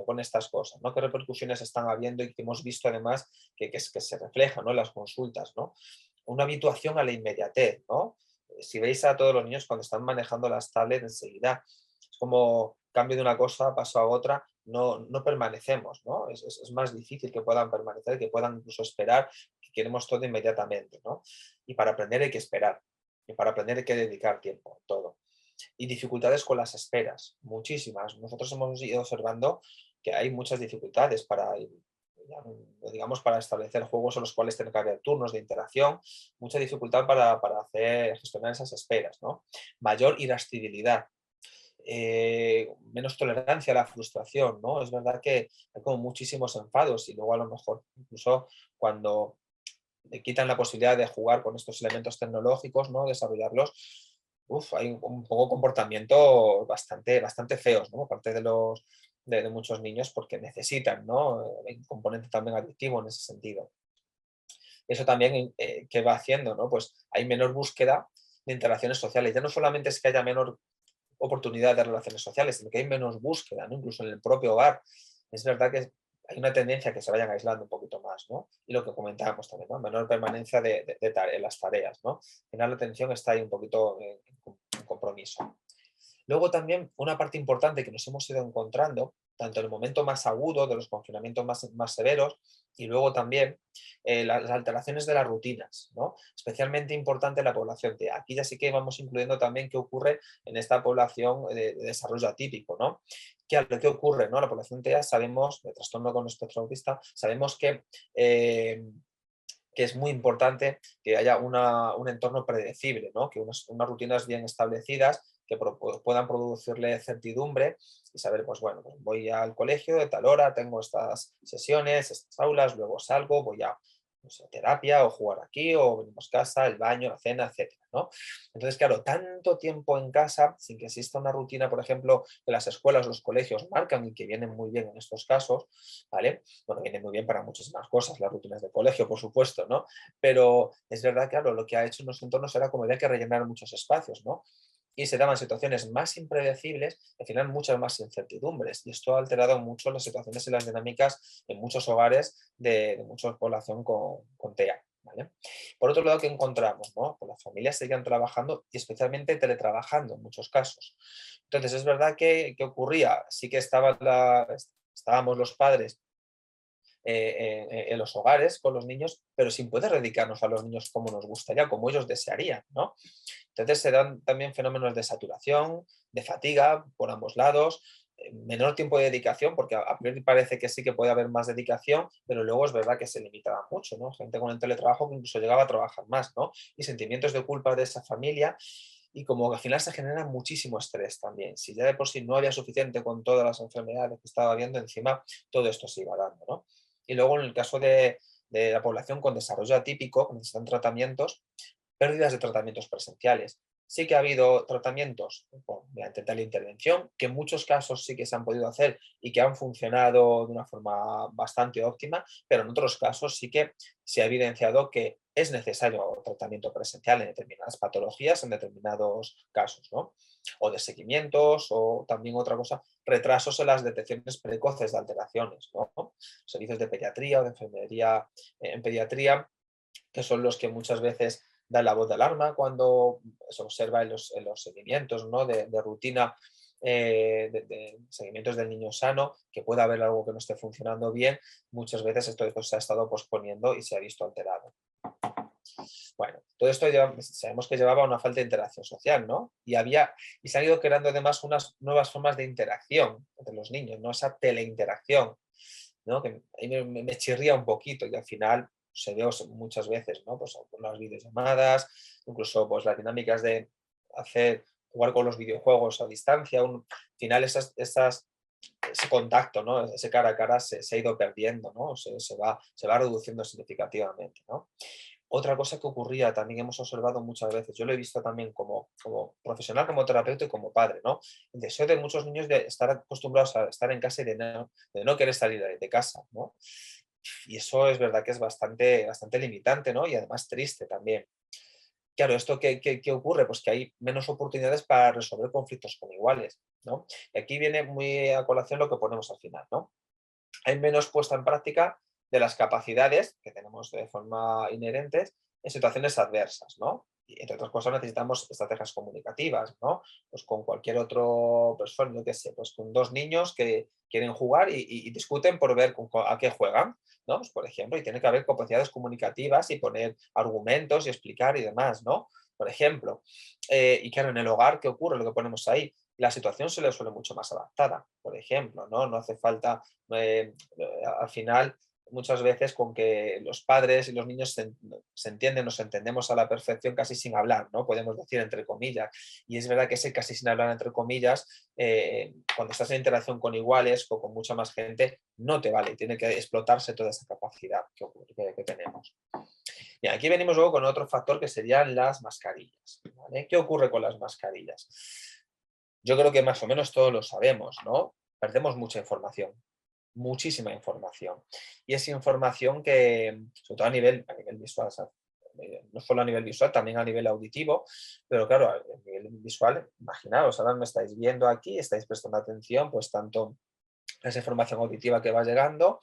con estas cosas? ¿No? ¿Qué repercusiones están habiendo y que hemos visto además que se reflejan, ¿no?, en las consultas? ¿No? Una habituación a la inmediatez, ¿no? Si veis a todos los niños cuando están manejando las tablets enseguida, es como cambio de una cosa, paso a otra, no permanecemos, ¿no? Es más difícil que puedan permanecer, que puedan incluso esperar, que queremos todo inmediatamente, ¿no? Y para aprender hay que esperar, y para aprender hay que dedicar tiempo, todo. Y dificultades con las esperas, muchísimas. Nosotros hemos ido observando que hay muchas dificultades para, ya no digamos, para establecer juegos en los cuales tiene que haber turnos de interacción, mucha dificultad para hacer, gestionar esas esperas, ¿no? Mayor irascibilidad, menos tolerancia a la frustración, ¿no? Es verdad que hay como muchísimos enfados y luego a lo mejor incluso cuando le quitan la posibilidad de jugar con estos elementos tecnológicos, ¿no? Desarrollarlos, hay un poco comportamiento bastante feos, ¿no? Por parte de muchos niños porque necesitan, ¿no? Hay un componente también adictivo en ese sentido. Eso también, ¿qué va haciendo, no? Pues hay menor búsqueda de interacciones sociales. Ya no solamente es que haya menor oportunidad de relaciones sociales, sino que hay menos búsqueda, ¿no? Incluso en el propio hogar. Es verdad que hay una tendencia a que se vayan aislando un poquito más, ¿no? Y lo que comentábamos también, ¿no? Menor permanencia en las tareas, ¿no? Al final la atención está ahí un poquito en compromiso. Luego también una parte importante que nos hemos ido encontrando, tanto en el momento más agudo de los confinamientos más severos y luego también las alteraciones de las rutinas, ¿no? Especialmente importante en la población TEA. Aquí ya sí que vamos incluyendo también qué ocurre en esta población de desarrollo atípico, ¿no? ¿Qué ocurre, no? La población TEA sabemos, de trastorno con espectro autista, sabemos que es muy importante que haya un entorno predecible, ¿no? Que unas rutinas bien establecidas que puedan producirle certidumbre y saber, pues bueno, pues voy al colegio de tal hora, tengo estas sesiones, estas aulas, luego salgo, voy a, no sé, terapia o jugar aquí o venimos a casa, el baño, la cena, etcétera, ¿no? Entonces, claro, tanto tiempo en casa sin que exista una rutina, por ejemplo, que las escuelas, los colegios marcan y que vienen muy bien en estos casos, ¿vale? Bueno, viene muy bien para muchísimas cosas, las rutinas de colegio, por supuesto, ¿no? Pero es verdad, claro, lo que ha hecho en los entornos era como había que rellenar muchos espacios, ¿no? Y se daban situaciones más impredecibles, al final muchas más incertidumbres. Y esto ha alterado mucho las situaciones y las dinámicas en muchos hogares de mucha población con TEA. ¿Vale? Por otro lado, ¿qué encontramos? ¿No? Pues las familias seguían trabajando y especialmente teletrabajando en muchos casos. Entonces, es verdad que ocurría, sí que estábamos los padres en los hogares con los niños, pero sin poder dedicarnos a los niños como nos gustaría, como ellos desearían, ¿no? Entonces se dan también fenómenos de saturación, de fatiga por ambos lados, menor tiempo de dedicación, porque a priori parece que sí que puede haber más dedicación, pero luego es verdad que se limitaba mucho, ¿no? Gente con el teletrabajo que incluso llegaba a trabajar más, ¿no? Y sentimientos de culpa de esa familia y como que al final se genera muchísimo estrés también. Si ya de por sí no había suficiente con todas las enfermedades que estaba viendo, encima todo esto se iba dando, ¿no? Y luego en el caso de la población con desarrollo atípico, que necesitan tratamientos, pérdidas de tratamientos presenciales. Sí que ha habido tratamientos mediante teleintervención, que en muchos casos sí que se han podido hacer y que han funcionado de una forma bastante óptima, pero en otros casos sí que se ha evidenciado que es necesario tratamiento presencial en determinadas patologías, en determinados casos, ¿no? O de seguimientos, o también otra cosa, retrasos en las detecciones precoces de alteraciones, ¿no? Servicios de pediatría o de enfermería en pediatría, que son los que muchas veces dan la voz de alarma cuando se observa en los seguimientos, ¿no? de rutina, de seguimientos del niño sano, que pueda haber algo que no esté funcionando bien. Muchas veces esto se ha estado posponiendo y se ha visto alterado. Bueno, todo esto sabemos que llevaba a una falta de interacción social, ¿no? Y se han ido creando además unas nuevas formas de interacción entre los niños, ¿no? Esa teleinteracción, ¿no? Que ahí me chirría un poquito y al final se ve muchas veces, ¿no? Pues con las videollamadas, incluso pues las dinámicas de jugar con los videojuegos a distancia, al final ese contacto, ¿no? Ese cara a cara se ha ido perdiendo, ¿no? Se va reduciendo significativamente, ¿no? Otra cosa que ocurría, también hemos observado muchas veces, yo lo he visto también como profesional, como terapeuta y como padre, ¿no? El deseo de muchos niños de estar acostumbrados a estar en casa y de no querer salir de casa, ¿no? Y eso es verdad que es bastante limitante, ¿no? Y además triste también. Claro, ¿esto qué ocurre? Pues que hay menos oportunidades para resolver conflictos con iguales, ¿no? Y aquí viene muy a colación lo que ponemos al final, ¿no? Hay menos puesta en práctica de las capacidades que tenemos de forma inherentes en situaciones adversas, ¿no? Y entre otras cosas necesitamos estrategias comunicativas, ¿no? Pues con cualquier otro persona, yo qué sé, pues con dos niños que quieren jugar y discuten por ver a qué juegan, ¿no? Pues por ejemplo, y tiene que haber capacidades comunicativas y poner argumentos y explicar y demás, ¿no? Por ejemplo, y claro, en el hogar, ¿qué ocurre? Lo que ponemos ahí, la situación se le suele mucho más adaptada, por ejemplo, ¿no? No hace falta al final muchas veces con que los padres y los niños se entienden, nos entendemos a la perfección casi sin hablar, ¿no? Podemos decir entre comillas. Y es verdad que ese casi sin hablar entre comillas, cuando estás en interacción con iguales o con mucha más gente, no te vale, tiene que explotarse toda esa capacidad que tenemos. Y aquí venimos luego con otro factor que serían las mascarillas, ¿vale? ¿Qué ocurre con las mascarillas? Yo creo que más o menos todos lo sabemos, ¿no? Perdemos mucha información, muchísima información. Y es información que, sobre todo a nivel visual, o sea, no solo a nivel visual, también a nivel auditivo, pero claro, a nivel visual, imaginaos, ahora me estáis viendo aquí, estáis prestando atención, pues tanto a esa información auditiva que va llegando,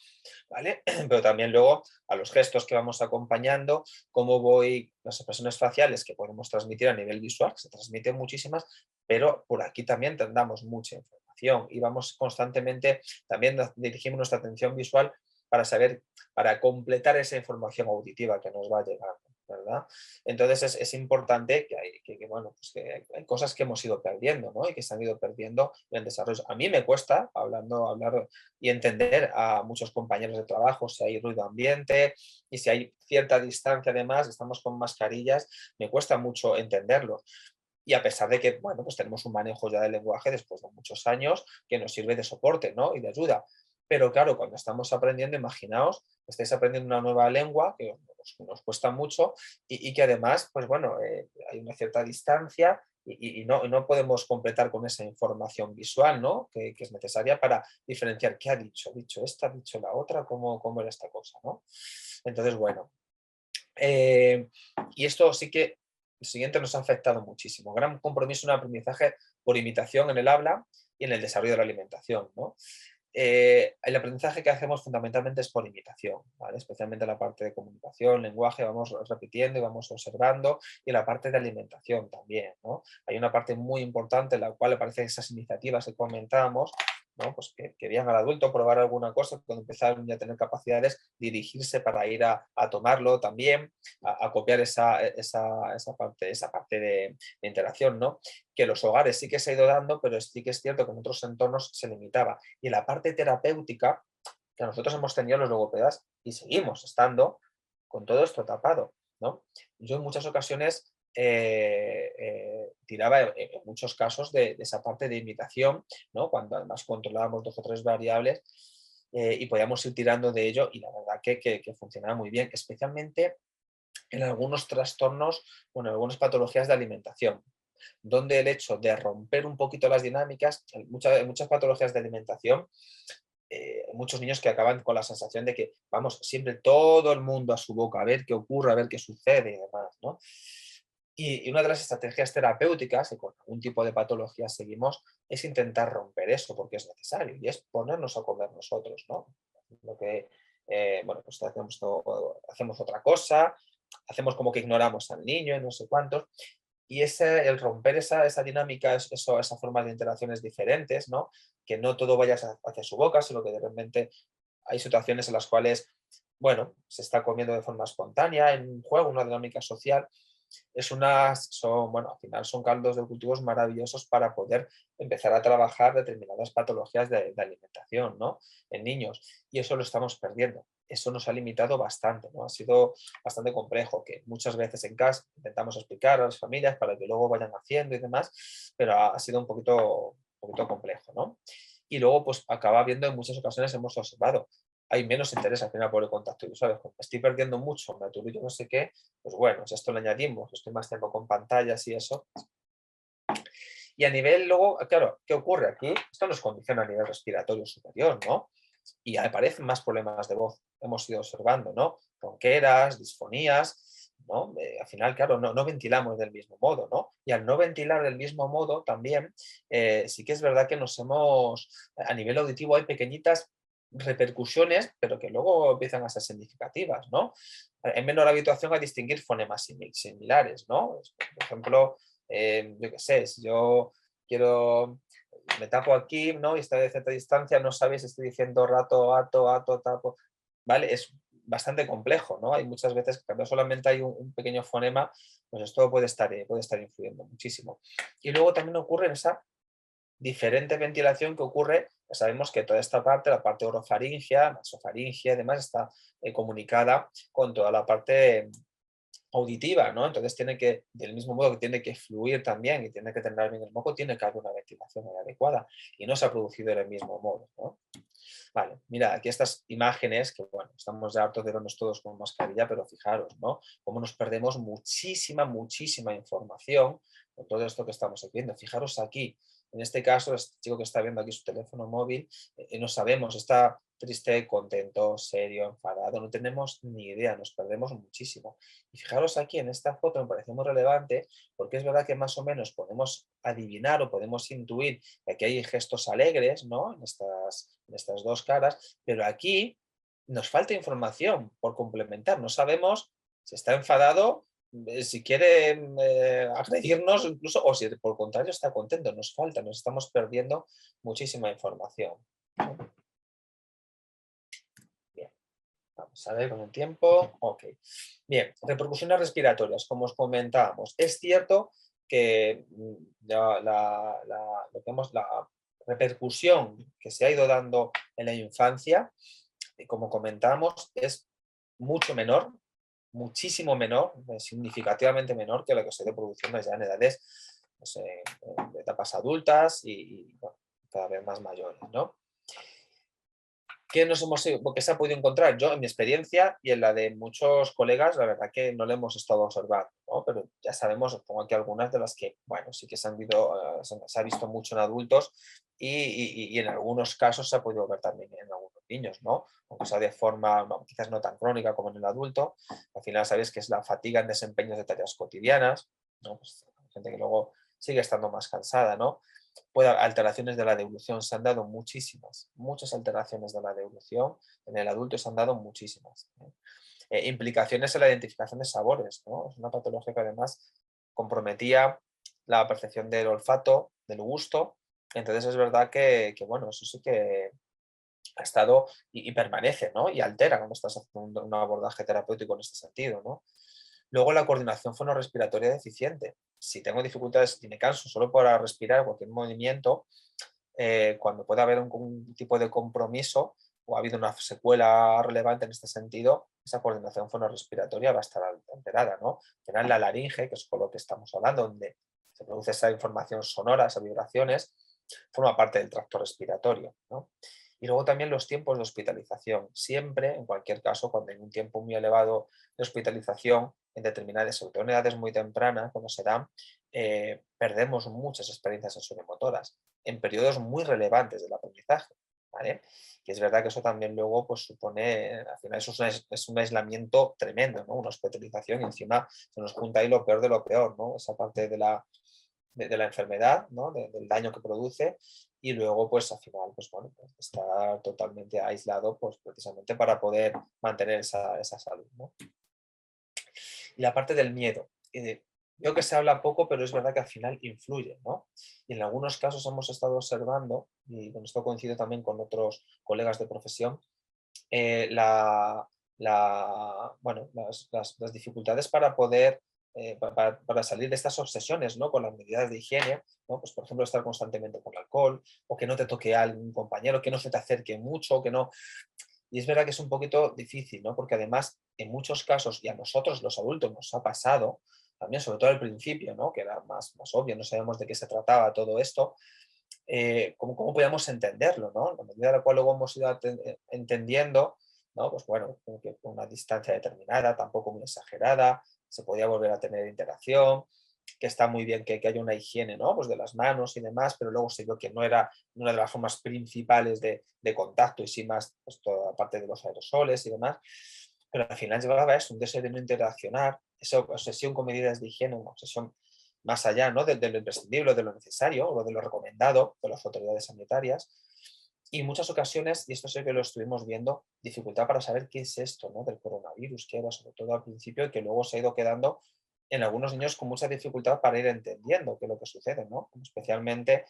¿vale? Pero también luego a los gestos que vamos acompañando, cómo voy, las expresiones faciales que podemos transmitir a nivel visual, que se transmiten muchísimas, pero por aquí también tendamos mucha información y vamos constantemente, también dirigimos nuestra atención visual para saber, para completar esa información auditiva que nos va llegando, ¿verdad? Entonces es importante bueno, pues que hay cosas que hemos ido perdiendo, ¿no? Y que se han ido perdiendo en el desarrollo. A mí me cuesta, hablar y entender a muchos compañeros de trabajo si hay ruido ambiente y si hay cierta distancia, además, estamos con mascarillas, me cuesta mucho entenderlo. Y a pesar de que, bueno, pues tenemos un manejo ya del lenguaje después de muchos años que nos sirve de soporte, ¿no? Y de ayuda. Pero claro, cuando estamos aprendiendo, imaginaos, estáis aprendiendo una nueva lengua que nos cuesta mucho y que además, pues bueno, hay una cierta distancia y no podemos completar con esa información visual, ¿no? Que es necesaria para diferenciar qué ha dicho esta, ha dicho la otra, cómo era esta cosa, ¿no? Entonces, bueno, eh, y esto sí que el siguiente nos ha afectado muchísimo. Gran compromiso en el aprendizaje por imitación en el habla y en el desarrollo de la alimentación, ¿no? El aprendizaje que hacemos fundamentalmente es por imitación, ¿vale? Especialmente la parte de comunicación, lenguaje, vamos repitiendo y vamos observando, y la parte de alimentación también, ¿no? Hay una parte muy importante en la cual aparecen esas iniciativas que comentábamos, ¿no? Pues que vean al adulto probar alguna cosa, cuando empezaron ya a tener capacidades, dirigirse para ir a tomarlo también, a copiar esa parte de interacción, ¿no? Que los hogares sí que se ha ido dando, pero sí que es cierto que en otros entornos se limitaba. Y en la parte terapéutica, que nosotros hemos tenido los logopedas y seguimos estando con todo esto tapado, ¿no? Yo en muchas ocasiones tiraba en muchos casos de esa parte de imitación, ¿no? Cuando además controlábamos 2 o 3 variables y podíamos ir tirando de ello y la verdad que funcionaba muy bien, especialmente en algunos trastornos, bueno, en algunas patologías de alimentación, donde el hecho de romper un poquito las dinámicas, muchas patologías de alimentación, muchos niños que acaban con la sensación de que vamos siempre todo el mundo a su boca, a ver qué ocurre, a ver qué sucede y demás, ¿no? Y una de las estrategias terapéuticas, que con algún tipo de patología seguimos, es intentar romper eso porque es necesario, y es ponernos a comer nosotros, ¿no? Lo que, bueno, pues hacemos otra cosa, hacemos como que ignoramos al niño y no sé cuántos, y el romper esa dinámica, esa forma de interacciones diferentes, ¿no? Que no todo vaya hacia su boca, sino que de repente hay situaciones en las cuales, bueno, se está comiendo de forma espontánea, en un juego, una dinámica social, bueno, al final son caldos de cultivos maravillosos para poder empezar a trabajar determinadas patologías de alimentación, ¿no? En niños. Y eso lo estamos perdiendo. Eso nos ha limitado bastante, ¿no? Ha sido bastante complejo, que muchas veces en casa intentamos explicar a las familias para que luego vayan haciendo y demás, pero ha sido un poquito complejo, ¿no? Y luego, pues acaba habiendo en muchas ocasiones, hemos observado, hay menos interés al final por el contacto visual. Como estoy perdiendo mucho, me aturo no sé qué, pues bueno, si esto le añadimos, estoy más tiempo con pantallas y eso. Y a nivel luego, claro, ¿qué ocurre aquí? Esto nos condiciona a nivel respiratorio superior, ¿no? Y aparecen más problemas de voz, hemos ido observando, ¿no? Ronqueras, disfonías, ¿no? Al final, claro, no ventilamos del mismo modo, ¿no? Y al no ventilar del mismo modo también, sí que es verdad que a nivel auditivo hay pequeñitas repercusiones, pero que luego empiezan a ser significativas, ¿no? En menor habituación a distinguir fonemas similares, ¿no? Por ejemplo, yo qué sé, si yo quiero, me tapo aquí, ¿no? Y está de cierta distancia, no sabéis si estoy diciendo rato, ato, ato, tapo, ¿vale? Es bastante complejo, ¿no? Hay muchas veces que cuando solamente hay un pequeño fonema, pues esto puede estar influyendo muchísimo. Y luego también ocurre esa diferente ventilación que ocurre sabemos que toda esta parte, la parte orofaringia, nasofaringia y demás, está comunicada con toda la parte auditiva, ¿no? Entonces tiene que, del mismo modo que tiene que fluir también y tiene que tener bien el moco, tiene que haber una ventilación muy adecuada y no se ha producido del mismo modo, ¿no? Vale, mira, aquí estas imágenes, que bueno, estamos ya hartos de vernos todos con mascarilla, pero fijaros, ¿no? Cómo nos perdemos muchísima información con todo esto que estamos viendo. Fijaros aquí, en este caso, este chico que está viendo aquí su teléfono móvil, no sabemos, está triste, contento, serio, enfadado, no tenemos ni idea, nos perdemos muchísimo. Y fijaros aquí en esta foto, me parece muy relevante, porque es verdad que más o menos podemos adivinar o podemos intuir que aquí hay gestos alegres, ¿no? En estas dos caras, pero aquí nos falta información por complementar. No sabemos si está enfadado, si quiere agredirnos incluso, o si por el contrario está contento. Nos falta, nos estamos perdiendo muchísima información. Bien, vamos a ver con el tiempo. Ok. Bien, repercusiones respiratorias, como os comentábamos. Es cierto que lo que la repercusión que se ha ido dando en la infancia, como comentamos, es mucho menor, muchísimo menor, significativamente menor que lo que se ha ido produciendo ya en edades, no sé, en etapas adultas bueno, cada vez más mayores, ¿no? ¿Qué nos porque se ha podido encontrar? Yo, en mi experiencia y en la de muchos colegas, la verdad que no lo hemos estado observando, ¿no? Pero ya sabemos, os pongo aquí algunas de las que, bueno, sí que se ha visto mucho en adultos y en algunos casos se ha podido ver también en algunos niños, ¿no? Aunque sea de forma quizás no tan crónica como en el adulto. Al final sabéis que es la fatiga en desempeños de tareas cotidianas, ¿no? Pues, gente que luego sigue estando más cansada, ¿no? Alteraciones de la deglución, se han dado muchas alteraciones de la deglución, en el adulto se han dado muchísimas. Implicaciones en la identificación de sabores, ¿no? Es una patología que además comprometía la percepción del olfato, del gusto, entonces es verdad que bueno, eso sí que ha estado y permanece, ¿no? Y altera cuando estás haciendo un abordaje terapéutico en este sentido, ¿no? Luego la coordinación fonorrespiratoria deficiente. Si tengo dificultades, si me canso solo para respirar cualquier movimiento, cuando puede haber un tipo de compromiso o ha habido una secuela relevante en este sentido, esa coordinación fonorrespiratoria va a estar alterada, ¿no? Al final la laringe, que es con lo que estamos hablando, donde se produce esa información sonora, esas vibraciones, forma parte del tracto respiratorio, ¿no? Y luego también los tiempos de hospitalización. Siempre, en cualquier caso, cuando hay un tiempo muy elevado de hospitalización, en determinadas, sobre todo en edades muy tempranas, cuando se dan, perdemos muchas experiencias sensorimotoras en periodos muy relevantes del aprendizaje, ¿vale? Y es verdad que eso también luego pues, supone, al final eso es un aislamiento tremendo, ¿no? Una hospitalización y encima se nos junta ahí lo peor de lo peor, ¿no? Esa parte de la enfermedad, ¿no? Del daño que produce y luego pues al final pues bueno, pues, estar totalmente aislado pues precisamente para poder mantener esa salud, ¿no? Y la parte del miedo. Veo que se habla poco, pero es verdad que al final influye, ¿no? Y en algunos casos hemos estado observando, y con esto coincido también con otros colegas de profesión, eh, la, bueno, las dificultades para poder, para salir de estas obsesiones, ¿no? Con las medidas de higiene, ¿no? Pues por ejemplo estar constantemente con alcohol, o que no te toque a algún compañero, que no se te acerque mucho, que no... Y es verdad que es un poquito difícil, ¿no? Porque además, en muchos casos, y a nosotros los adultos nos ha pasado, también sobre todo al principio, ¿no? Que era más obvio, no sabemos de qué se trataba todo esto, cómo podíamos entenderlo, ¿no? A medida de la cual luego hemos ido entendiendo, ¿no? Pues bueno, que con una distancia determinada, tampoco muy exagerada, se podía volver a tener interacción, que está muy bien que haya una higiene, ¿no? Pues de las manos y demás, pero luego se vio que no era una de las formas principales de contacto y sí más pues, toda la parte de los aerosoles y demás. Pero al final llevaba eso, un deseo de no interaccionar, esa obsesión con medidas de higiene, una obsesión más allá, ¿no? de lo imprescindible, de lo necesario o de lo recomendado por las autoridades sanitarias. Y en muchas ocasiones, y esto sé que lo estuvimos viendo, dificultad para saber qué es esto, ¿no? Del coronavirus, qué era, sobre todo al principio, y que luego se ha ido quedando en algunos niños con mucha dificultad para ir entendiendo qué es lo que sucede, ¿no? Especialmente,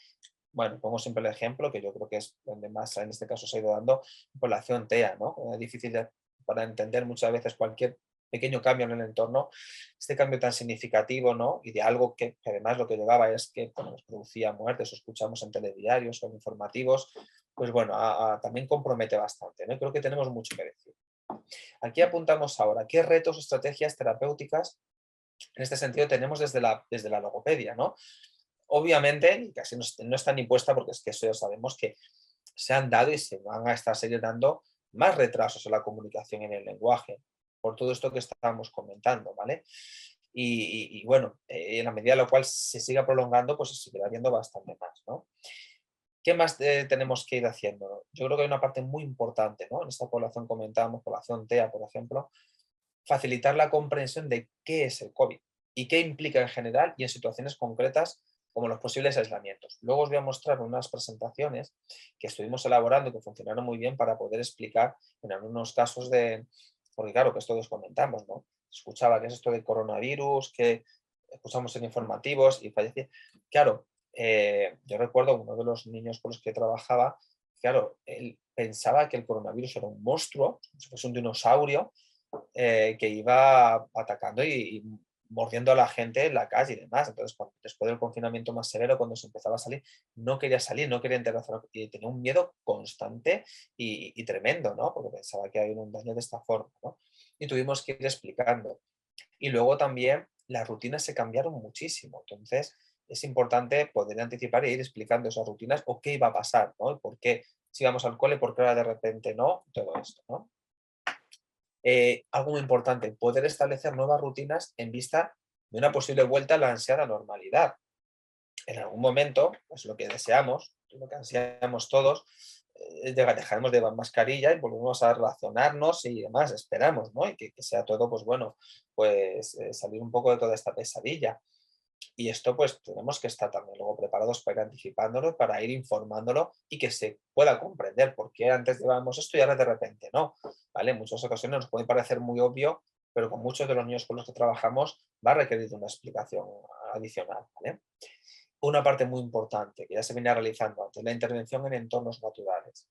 bueno, pongo siempre el ejemplo, que yo creo que es donde más en este caso se ha ido dando, población TEA, ¿no? Es difícil para entender muchas veces cualquier pequeño cambio en el entorno, este cambio tan significativo, ¿no? Y de algo que además lo que llevaba es que bueno, nos producía muertes, o escuchamos en telediarios o en informativos, pues bueno, también compromete bastante, ¿no? Y creo que tenemos mucho que decir. Aquí apuntamos ahora, ¿qué retos o estrategias terapéuticas en este sentido tenemos desde la logopedia, ¿no? Obviamente, y casi no está ni puesta porque es que eso ya sabemos que se han dado y se van a estar seguir dando más retrasos en la comunicación y en el lenguaje, por todo esto que estábamos comentando, ¿vale? Y bueno, en la medida en la cual se siga prolongando, pues se seguirá viendo bastante más, ¿no? ¿Qué más tenemos que ir haciendo? Yo creo que hay una parte muy importante, ¿no? En esta población comentábamos, población TEA, por ejemplo, facilitar la comprensión de qué es el COVID y qué implica en general y en situaciones concretas como los posibles aislamientos. Luego os voy a mostrar unas presentaciones que estuvimos elaborando y que funcionaron muy bien para poder explicar en algunos casos porque claro, que esto os comentamos, ¿no? Escuchaba que es esto de coronavirus, que escuchamos en informativos y fallecía. Claro, yo recuerdo uno de los niños con los que trabajaba, claro, él pensaba que el coronavirus era un monstruo, como si fuese un dinosaurio, que iba atacando y mordiendo a la gente en la calle y demás. Entonces, después del confinamiento más severo, cuando se empezaba a salir, no quería salir, no quería interaccionar y tenía un miedo constante y tremendo, ¿no? Porque pensaba que había un daño de esta forma, ¿no? Y tuvimos que ir explicando. Y luego también las rutinas se cambiaron muchísimo. Entonces, es importante poder anticipar e ir explicando esas rutinas o qué iba a pasar, ¿no? Y por qué si íbamos al cole, por qué ahora de repente no, todo esto, ¿no? Algo muy importante, poder establecer nuevas rutinas en vista de una posible vuelta a la ansiada normalidad. En algún momento, pues lo que deseamos, lo que ansiamos todos, dejaremos de mascarilla y volvemos a relacionarnos y demás, esperamos, ¿no? Y que sea todo, pues bueno, pues salir un poco de toda esta pesadilla. Y esto pues tenemos que estar también luego preparados para ir anticipándolo, para ir informándolo y que se pueda comprender por qué antes llevábamos esto y ahora de repente no, ¿vale? En muchas ocasiones nos puede parecer muy obvio, pero con muchos de los niños con los que trabajamos va a requerir una explicación adicional, ¿vale? Una parte muy importante que ya se venía realizando antes, la intervención en entornos naturales.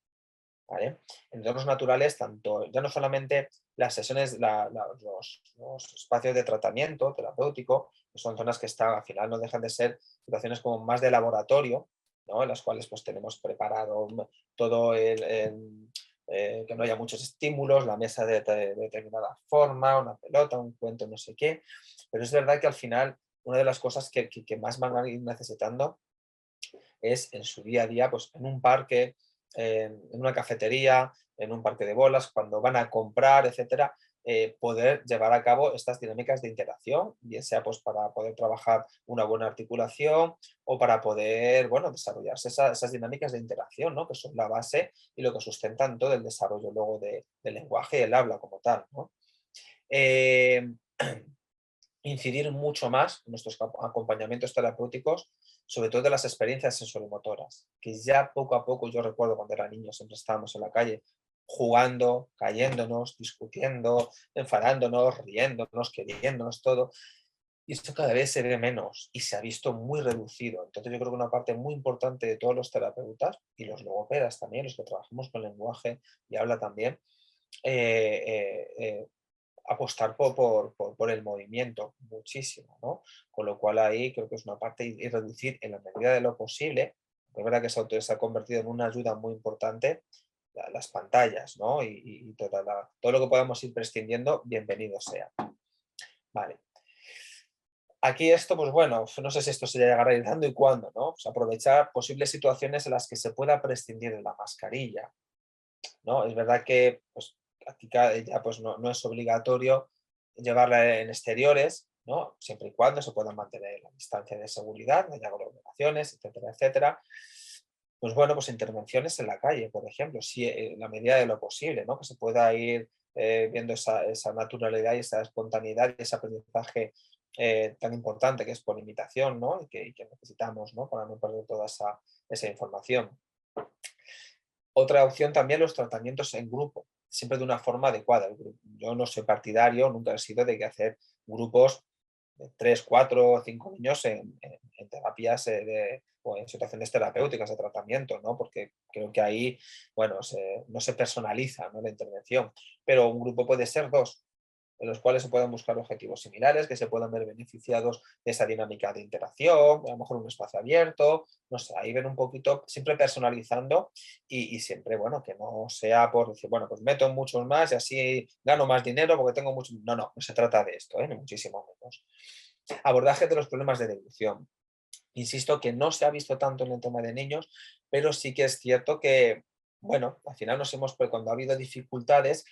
¿Vale? En entornos naturales, tanto, ya no solamente las sesiones, los espacios de tratamiento terapéutico, que son zonas que están, al final no dejan de ser situaciones como más de laboratorio, ¿no? En las cuales pues tenemos preparado todo que no haya muchos estímulos, la mesa de determinada forma, una pelota, un cuento, no sé qué, pero es verdad que al final una de las cosas que más van a ir necesitando es en su día a día, pues en un parque, en una cafetería, en un parque de bolas, cuando van a comprar, etcétera, poder llevar a cabo estas dinámicas de interacción, bien sea pues para poder trabajar una buena articulación o para poder, bueno, desarrollarse esas dinámicas de interacción, ¿no? Que son la base y lo que sustentan todo el desarrollo luego del lenguaje y el habla como tal, ¿no? Eh, incidir mucho más en nuestros acompañamientos terapéuticos, sobre todo de las experiencias sensorimotoras, que ya poco a poco, yo recuerdo cuando era niño, siempre estábamos en la calle jugando, cayéndonos, discutiendo, enfadándonos, riéndonos, queriéndonos, todo. Y esto cada vez se ve menos y se ha visto muy reducido. Entonces yo creo que una parte muy importante de todos los terapeutas y los logopedas también, los que trabajamos con lenguaje y habla también, eh, apostar por el movimiento muchísimo, ¿no? Con lo cual ahí creo que es una parte y reducir en la medida de lo posible, es verdad que se ha convertido en una ayuda muy importante las pantallas, ¿no? Y todo lo que podamos ir prescindiendo, bienvenido sea. Vale. Aquí esto, pues bueno, no sé si esto se llegará a ir dando y cuándo, ¿no? Pues aprovechar posibles situaciones en las que se pueda prescindir de la mascarilla, ¿no? Es verdad que pues, aquí ya pues, no es obligatorio llevarla en exteriores, ¿no? Siempre y cuando se pueda mantener la distancia de seguridad, no haya aglomeraciones, etcétera, etcétera. Pues bueno, pues intervenciones en la calle, por ejemplo, si en la medida de lo posible, ¿no? Que se pueda ir viendo esa naturalidad y esa espontaneidad y ese aprendizaje tan importante que es por imitación, ¿no? Y que necesitamos, ¿no? Para no perder toda esa información. Otra opción también los tratamientos en grupo, siempre de una forma adecuada. Yo no soy partidario, nunca he sido de que hacer grupos de 3, 4 o 5 niños en terapias o en situaciones terapéuticas de tratamiento, ¿no? Porque creo que ahí, bueno, no se personaliza, ¿no? La intervención, pero un grupo puede ser dos. en los cuales se puedan buscar objetivos similares, que se puedan ver beneficiados de esa dinámica de interacción, a lo mejor un espacio abierto, no sé, ahí ver un poquito, siempre personalizando y siempre, bueno, que no sea por decir, bueno, pues meto muchos más y así gano más dinero porque tengo mucho. No, no, no se trata de esto, ni muchísimo menos. Abordaje de los problemas de devolución. Insisto que no se ha visto tanto en el tema de niños, pero sí que es cierto que, bueno, al final cuando ha habido dificultades,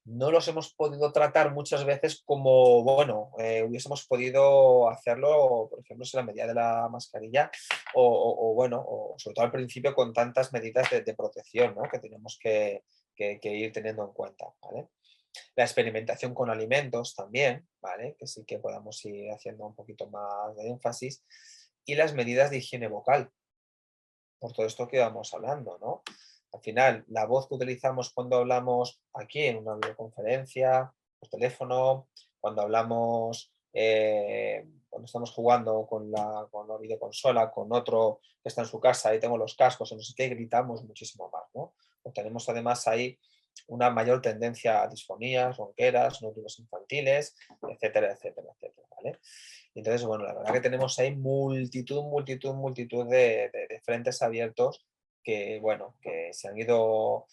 no los hemos podido tratar muchas veces como, bueno, hubiésemos podido hacerlo, por ejemplo, en la medida de la mascarilla, bueno, o sobre todo al principio con tantas medidas de protección, ¿no? Que tenemos que ir teniendo en cuenta, ¿vale? La experimentación con alimentos también, ¿vale? Que sí que podamos ir haciendo un poquito más de énfasis. Y las medidas de higiene vocal, por todo esto que vamos hablando, ¿no? Al final, la voz que utilizamos cuando hablamos aquí en una videoconferencia, por teléfono, cuando hablamos, cuando estamos jugando con la videoconsola, con otro que está en su casa y tengo los cascos, o no sé qué, gritamos muchísimo más, ¿no? Pues tenemos además ahí una mayor tendencia a disfonías, ronqueras, nódulos infantiles, etcétera, etcétera, etcétera, ¿vale? Entonces, bueno, la verdad que tenemos ahí multitud de frentes abiertos que, bueno, que se han ido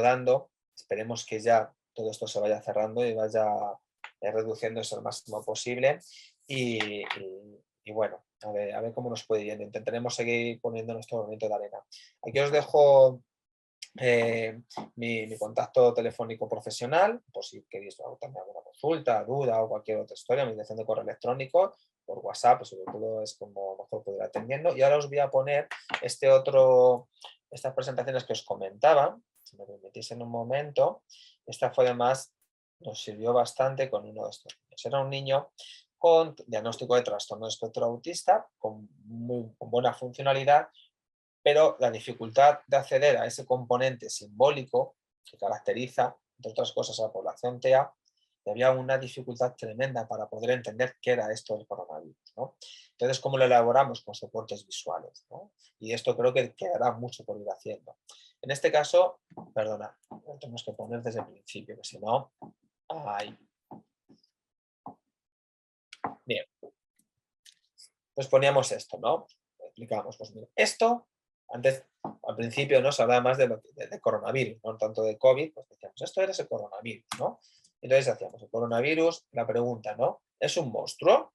dando. Esperemos que ya todo esto se vaya cerrando y vaya reduciéndose al máximo posible. Y bueno, a ver cómo nos puede ir. Intentaremos seguir poniendo nuestro granito de arena. Aquí os dejo mi contacto telefónico profesional, por si queréis también alguna consulta, duda o cualquier otra historia, mi dirección de correo electrónico, por WhatsApp, pues sobre todo es como mejor poder atendiendo. Y ahora os voy a poner estas presentaciones que os comentaba, si me permitís en un momento. Esta fue además, nos sirvió bastante con uno de estos niños. Era un niño con diagnóstico de trastorno de espectro autista, con buena funcionalidad, pero la dificultad de acceder a ese componente simbólico que caracteriza, entre otras cosas, a la población TEA, y había una dificultad tremenda para poder entender qué era esto del coronavirus, ¿no? Entonces, ¿cómo lo elaboramos? Con soportes visuales, ¿no? Y esto creo que quedará mucho por ir haciendo. En este caso, perdona, lo tenemos que poner desde el principio, que si no, ahí. Bien, pues poníamos esto, ¿no? Explicábamos, pues mira, esto, antes, al principio, ¿no? Se hablaba más de coronavirus, no tanto de COVID, pues decíamos, esto era ese coronavirus, ¿no? Entonces hacíamos el coronavirus, la pregunta, ¿no? ¿Es un monstruo?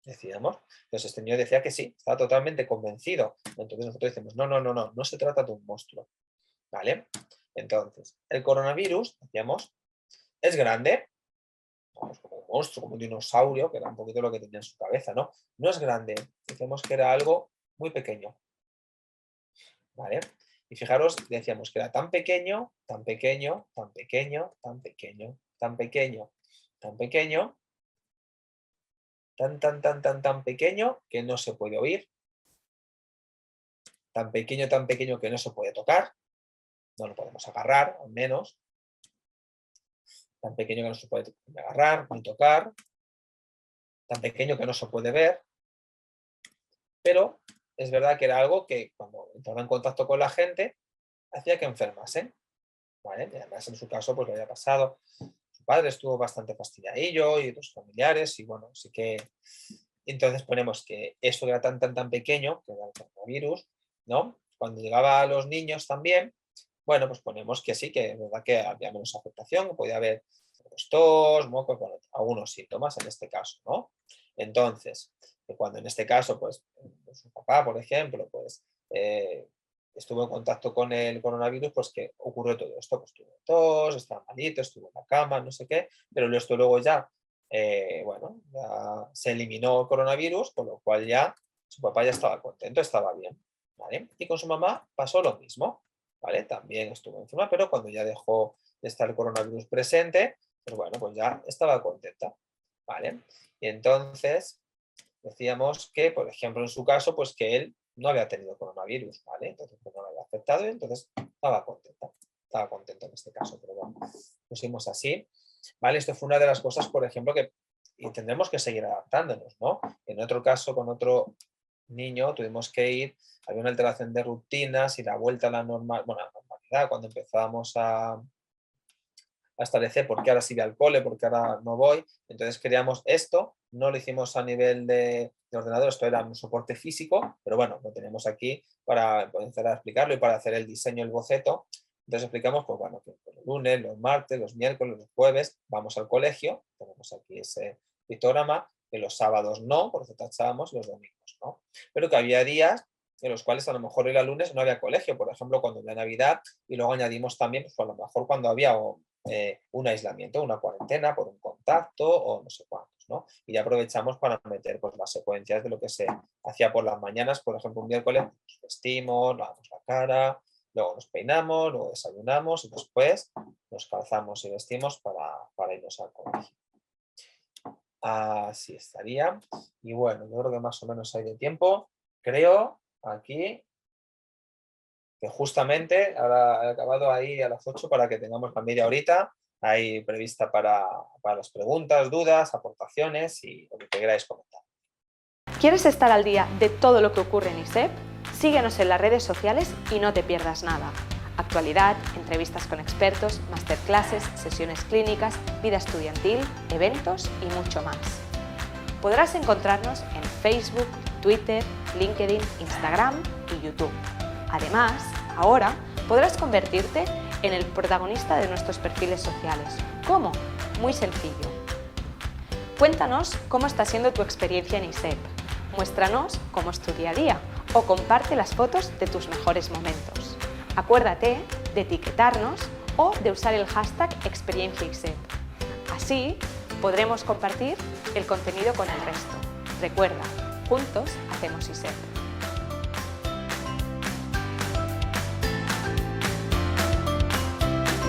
Decíamos. Entonces este niño decía que sí, estaba totalmente convencido. Entonces nosotros decimos, no, no, no, no, no se trata de un monstruo, ¿vale? Entonces, el coronavirus, decíamos, es grande, vamos, como un monstruo, como un dinosaurio, que era un poquito lo que tenía en su cabeza, ¿no? No es grande, decíamos que era algo muy pequeño, ¿vale? Y fijaros, decíamos que era tan pequeño, tan pequeño, tan pequeño, tan pequeño, tan pequeño, tan pequeño, tan pequeño que no se puede oír, tan pequeño que no se puede tocar, no lo podemos agarrar, al menos, tan pequeño que no se puede agarrar ni tocar, tan pequeño que no se puede ver, pero es verdad que era algo que cuando entraba en contacto con la gente hacía que enfermasen, ¿vale? Y además en su caso pues lo había pasado. Su padre estuvo bastante fastidiadillo y los familiares y bueno, sí que entonces ponemos que eso era tan pequeño, que era el coronavirus, ¿no? Cuando llegaba a los niños también, bueno, pues ponemos que sí, que es verdad que había menos afectación, podía haber pues, tos, mocos, bueno, algunos síntomas en este caso, ¿no? Entonces, que cuando en este caso, pues, su papá, por ejemplo, pues, estuvo en contacto con el coronavirus, pues que ocurrió todo esto, pues tuvo tos, estaba malito, estuvo en la cama, no sé qué, pero esto luego ya, bueno, ya se eliminó el coronavirus, con lo cual ya su papá ya estaba contento, estaba bien, ¿vale? Y con su mamá pasó lo mismo, ¿vale? También estuvo enferma, pero cuando ya dejó de estar el coronavirus presente, pues bueno, pues ya estaba contenta, ¿vale? Y entonces decíamos que, por ejemplo, en su caso, pues que él no había tenido coronavirus, ¿vale? Entonces pues no lo había aceptado y entonces estaba contento en este caso, pero bueno, pusimos así, ¿vale? Esto fue una de las cosas, por ejemplo, que y tendremos que seguir adaptándonos, ¿no? En otro caso, con otro niño, tuvimos que ir, había una alteración de rutinas y la vuelta a la normalidad, cuando empezábamos a establecer por qué ahora sí voy al cole, por qué ahora no voy. Entonces creamos esto, no lo hicimos a nivel de ordenador, esto era un soporte físico, pero bueno, lo tenemos aquí para empezar a explicarlo y para hacer el diseño, el boceto. Entonces explicamos, pues bueno, que los lunes, los martes, los miércoles, los jueves vamos al colegio, tenemos aquí ese pictograma, que los sábados no, por eso tachábamos, los domingos no. Pero que había días en los cuales a lo mejor era lunes no había colegio, por ejemplo, cuando había Navidad, y luego añadimos también, pues a lo mejor cuando había un aislamiento, una cuarentena por un contacto o no sé cuántos, ¿no? Y ya aprovechamos para meter pues las secuencias de lo que se hacía por las mañanas, por ejemplo, un miércoles nos vestimos, lavamos la cara, luego nos peinamos, luego desayunamos y después nos calzamos y vestimos para irnos al colegio. Así estaría. Y bueno, yo creo que más o menos hay de tiempo. Creo aquí que justamente ahora he acabado ahí a las 8 para que tengamos la media horita ahí prevista para las preguntas, dudas, aportaciones y lo que queráis comentar. ¿Quieres estar al día de todo lo que ocurre en ISEP? Síguenos en las redes sociales y no te pierdas nada. Actualidad, entrevistas con expertos, masterclasses, sesiones clínicas, vida estudiantil, eventos y mucho más. Podrás encontrarnos en Facebook, Twitter, LinkedIn, Instagram y YouTube. Además, ahora podrás convertirte en el protagonista de nuestros perfiles sociales. ¿Cómo? Muy sencillo. Cuéntanos cómo está siendo tu experiencia en ISEP. Muéstranos cómo es tu día a día o comparte las fotos de tus mejores momentos. Acuérdate de etiquetarnos o de usar el hashtag #ExperienciaISEP. Así podremos compartir el contenido con el resto. Recuerda, juntos hacemos ISEP.